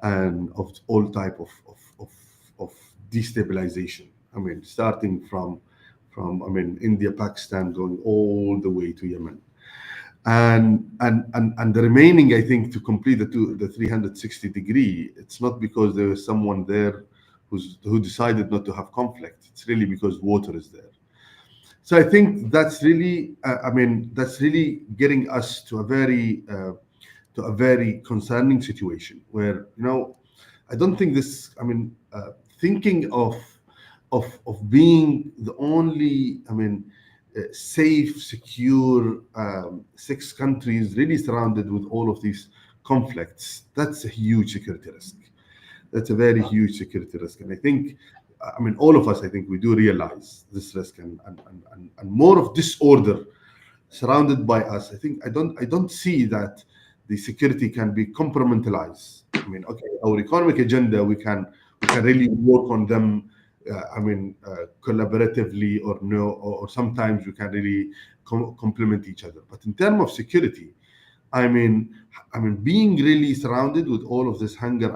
and of all type of destabilization. I mean, starting from I mean India, Pakistan, going all the way to Yemen, and the remaining, I think, to complete the 360 degree, it's not because there is someone there who decided not to have conflict. It's really because water is there. So I think that's really, I mean, that's really getting us to a very concerning situation where, I don't think this. I mean, thinking of being the only, I mean, safe, secure, six countries really surrounded with all of these conflicts. That's a huge security risk. That's a very huge security risk, and I think, I mean, all of us, I think, we do realize this risk, and more of disorder surrounded by us. I don't see that the security can be compartmentalized. I mean, okay, our economic agenda, we can really work on them. I mean, collaboratively, or no, or sometimes we can really complement each other. But in terms of security, I mean, being really surrounded with all of this anger,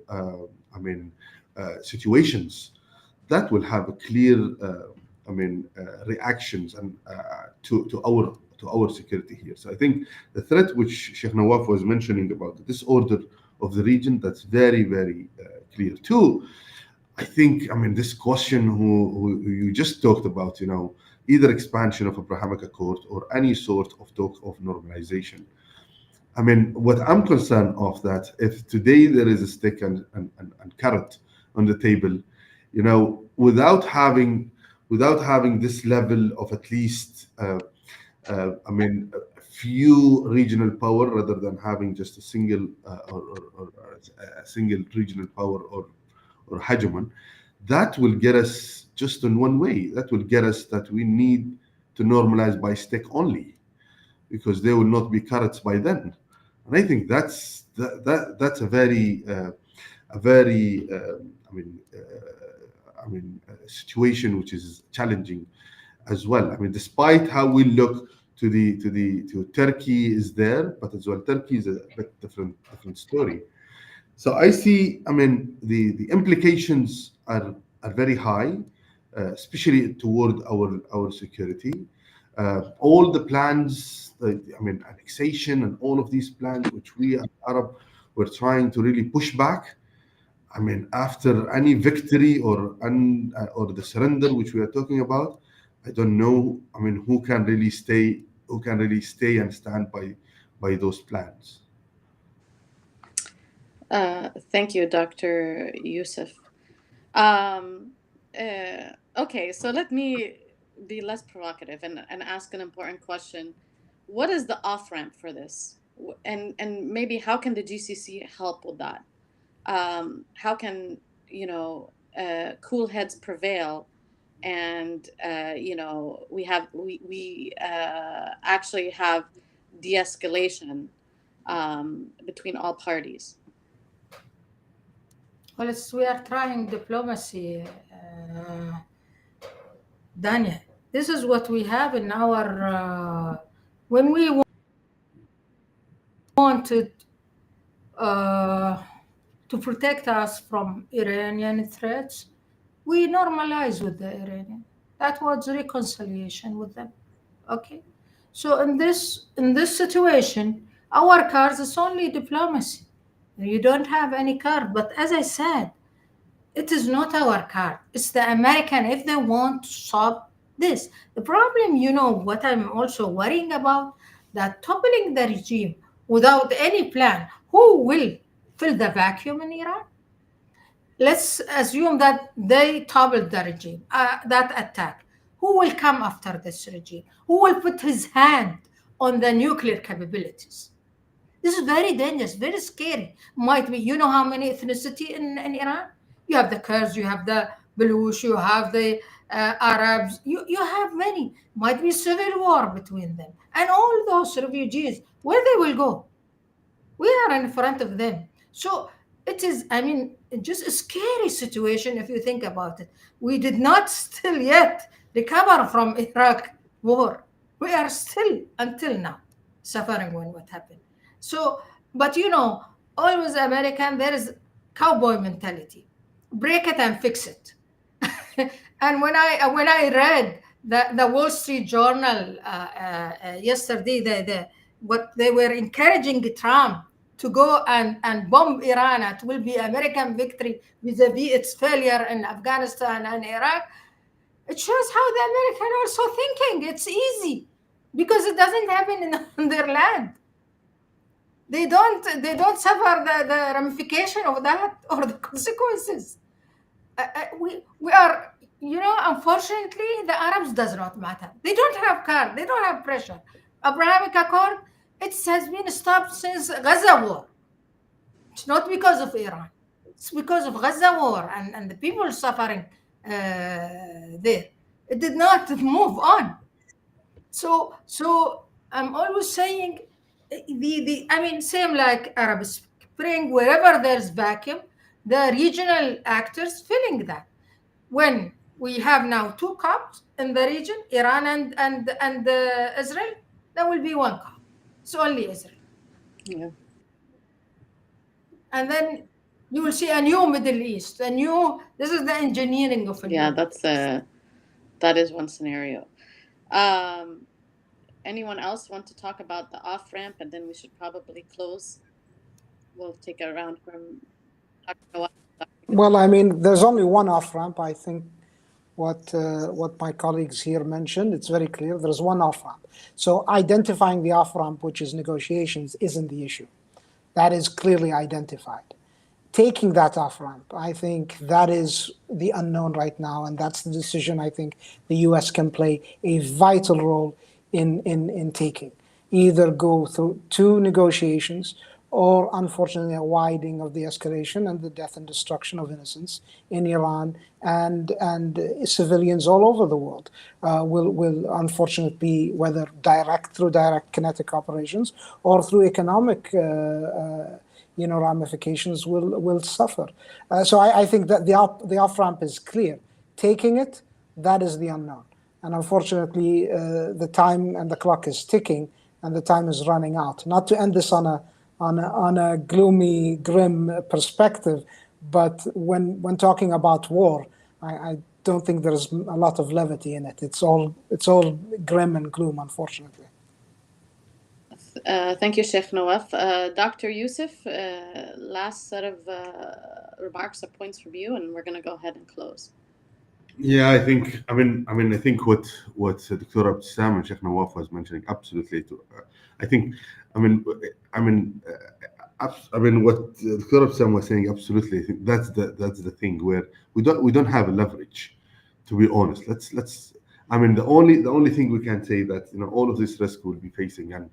I mean, situations, that will have a clear, reactions and to our security here. So I think the threat which Sheikh Nawaf was mentioning about the disorder of the region, that's very, very clear too. I think, I mean, this question who you just talked about, either expansion of Abrahamic Accord or any sort of talk of normalization. I mean, what I'm concerned of that, if today there is a stick and carrot on the table, without having this level of at least, a few regional power, rather than having just a single, or a single regional power, or hegemon, that will get us just in one way. That will get us that we need to normalize by stick only, because there will not be carrots by then. And I think that's a very situation which is challenging as well. I mean, despite how we look to Turkey is there, but as well Turkey is a bit different story. So I see, I mean, the implications are very high, especially toward our security. All the plans, I mean, annexation and all of these plans, which we as Arab were trying to really push back. I mean, after any victory or the surrender which we are talking about, I don't know. I mean, who can really stay and stand by those plans. Thank you, Dr. Yousuf. Um, okay, so let me be less provocative and ask an important question. What is the off ramp for this? And maybe how can the GCC help with that? How can, cool heads prevail, and we actually have de-escalation between all parties. Well, we are trying diplomacy, Dania. This is what we have in our. When we wanted to protect us from Iranian threats, we normalized with the Iranian. That was reconciliation with them. Okay, so in this situation, our cards is only diplomacy. You don't have any card. But as I said, it is not our card. It's the American if they want to solve this. The problem, what I'm also worrying about, that toppling the regime without any plan, who will fill the vacuum in Iran? Let's assume that they toppled the regime, that attack. Who will come after this regime? Who will put his hand on the nuclear capabilities? This is very dangerous, very scary. Might be, how many ethnicity in Iran? You have the Kurds, you have the Bulushi, you have the Arabs, you have many. Might be civil war between them. And all those refugees, where they will go? We are in front of them. So it is, just a scary situation if you think about it. We did not still yet recover from Iraq war. We are still, until now, suffering when what happened. So, but always American, there is cowboy mentality. Break it and fix it. And when I read the Wall Street Journal yesterday, what they were encouraging Trump to go and bomb Iran, it will be American victory vis-a-vis its failure in Afghanistan and Iraq. It shows how the American are also thinking it's easy because it doesn't happen in their land. They don't suffer the ramification of that or the consequences. We are, unfortunately, the Arabs does not matter. They don't have car, they don't have pressure. Abrahamic Accord, it has been stopped since Gaza war. It's not because of Iran. It's because of Gaza war and the people suffering there. It did not move on. So I'm always saying same like Arab Spring, wherever there's vacuum, the regional actors filling that. When we have now two cups in the region, Iran and Israel, there will be one cup. It's only Israel. Yeah. And then you will see a new Middle East, this is the engineering of a Yeah, new that is one scenario. Anyone else want to talk about the off ramp, and then we should probably close. We'll take a round from Dr. Nawaf. Well, I mean, there's only one off ramp. I think what my colleagues here mentioned, it's very clear. There's one off ramp. So identifying the off ramp, which is negotiations, isn't the issue. That is clearly identified. Taking that off ramp, I think that is the unknown right now, and that's the decision I think the U.S. can play a vital role in taking. Either go through two negotiations, or unfortunately a widening of the escalation and the death and destruction of innocents in Iran and civilians all over the world will unfortunately be whether through direct kinetic operations or through economic ramifications will suffer. So I think that the off ramp is clear. Taking it, that is the unknown, and unfortunately the time and the clock is ticking and the time is running out. Not to end this on a gloomy, grim perspective, but when talking about war, I don't think there's a lot of levity in it. It's all grim and gloom, unfortunately. Thank you, Sheikh Nawaf. Dr. Yousuf, last set of remarks or points from you, and we're going to go ahead and close. Yeah, I think. I think what Dr. Ebtesam and Sheikh Nawaf was mentioning absolutely. I think. What Dr. Ebtesam was saying absolutely. I think that's the thing where we don't have a leverage. To be honest, let's. The only thing we can say that all of this risk we'll be facing and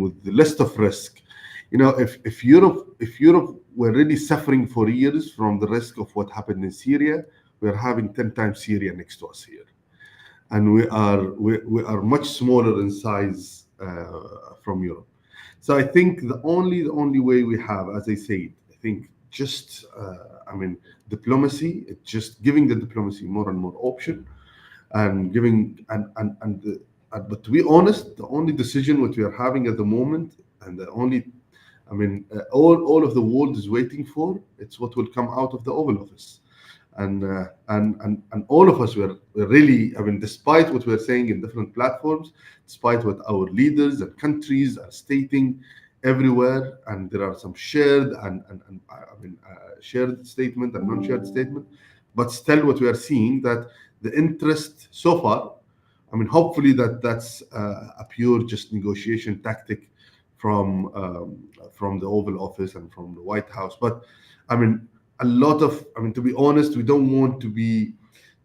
with the list of risk, if Europe were really suffering for years from the risk of what happened in Syria, we are having 10 times Syria next to us here, and we are much smaller in size from Europe. So I think the only way we have, as I said, I think just diplomacy. It's just giving the diplomacy more and more option, and giving but to be honest, the only decision what we are having at the moment, and the only all of the world is waiting for, it's what will come out of the Oval Office. And all of us were really, despite what we're saying in different platforms, despite what our leaders and countries are stating everywhere, and there are some shared shared statement and non-shared statement, but still what we are seeing that the interest so far, hopefully that's a pure just negotiation tactic from the Oval Office and from the White House. But a lot of, to be honest, we don't want to be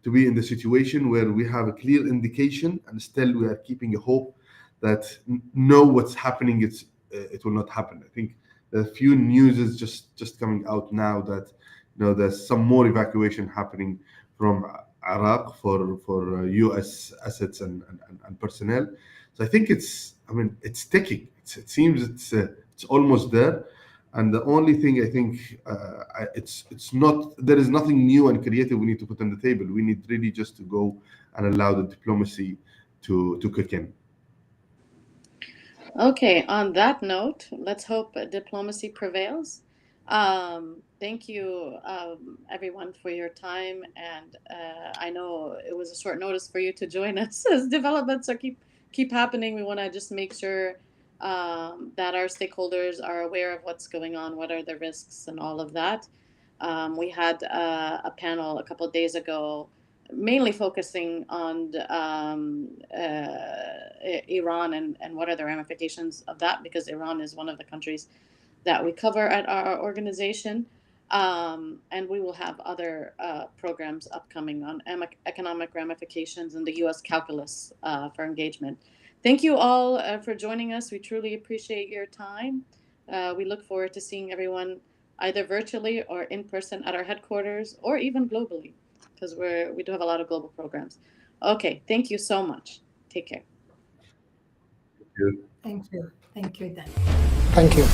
in the situation where we have a clear indication and still we are keeping a hope that no, what's happening, it will not happen. I think there are a few news is just coming out now that there's some more evacuation happening from Iraq for U.S. assets and personnel. So I think it's ticking. It seems it's almost there. And the only thing I think it's not, there is nothing new and creative we need to put on the table. We need really just to go and allow the diplomacy to kick in. Okay, on that note, let's hope diplomacy prevails. Thank you, everyone, for your time. And I know it was a short notice for you to join us as developments are keep happening. We want to just make sure that our stakeholders are aware of what's going on, what are the risks, and all of that. We had a panel a couple of days ago, mainly focusing on Iran and what are the ramifications of that, because Iran is one of the countries that we cover at our organization. And we will have other programs upcoming on economic ramifications and the U.S. calculus for engagement. Thank you all for joining us. We truly appreciate your time. We look forward to seeing everyone either virtually or in person at our headquarters or even globally, because we do have a lot of global programs. Okay, thank you so much. Take care. Thank you. Thank you, Dan. Thank you.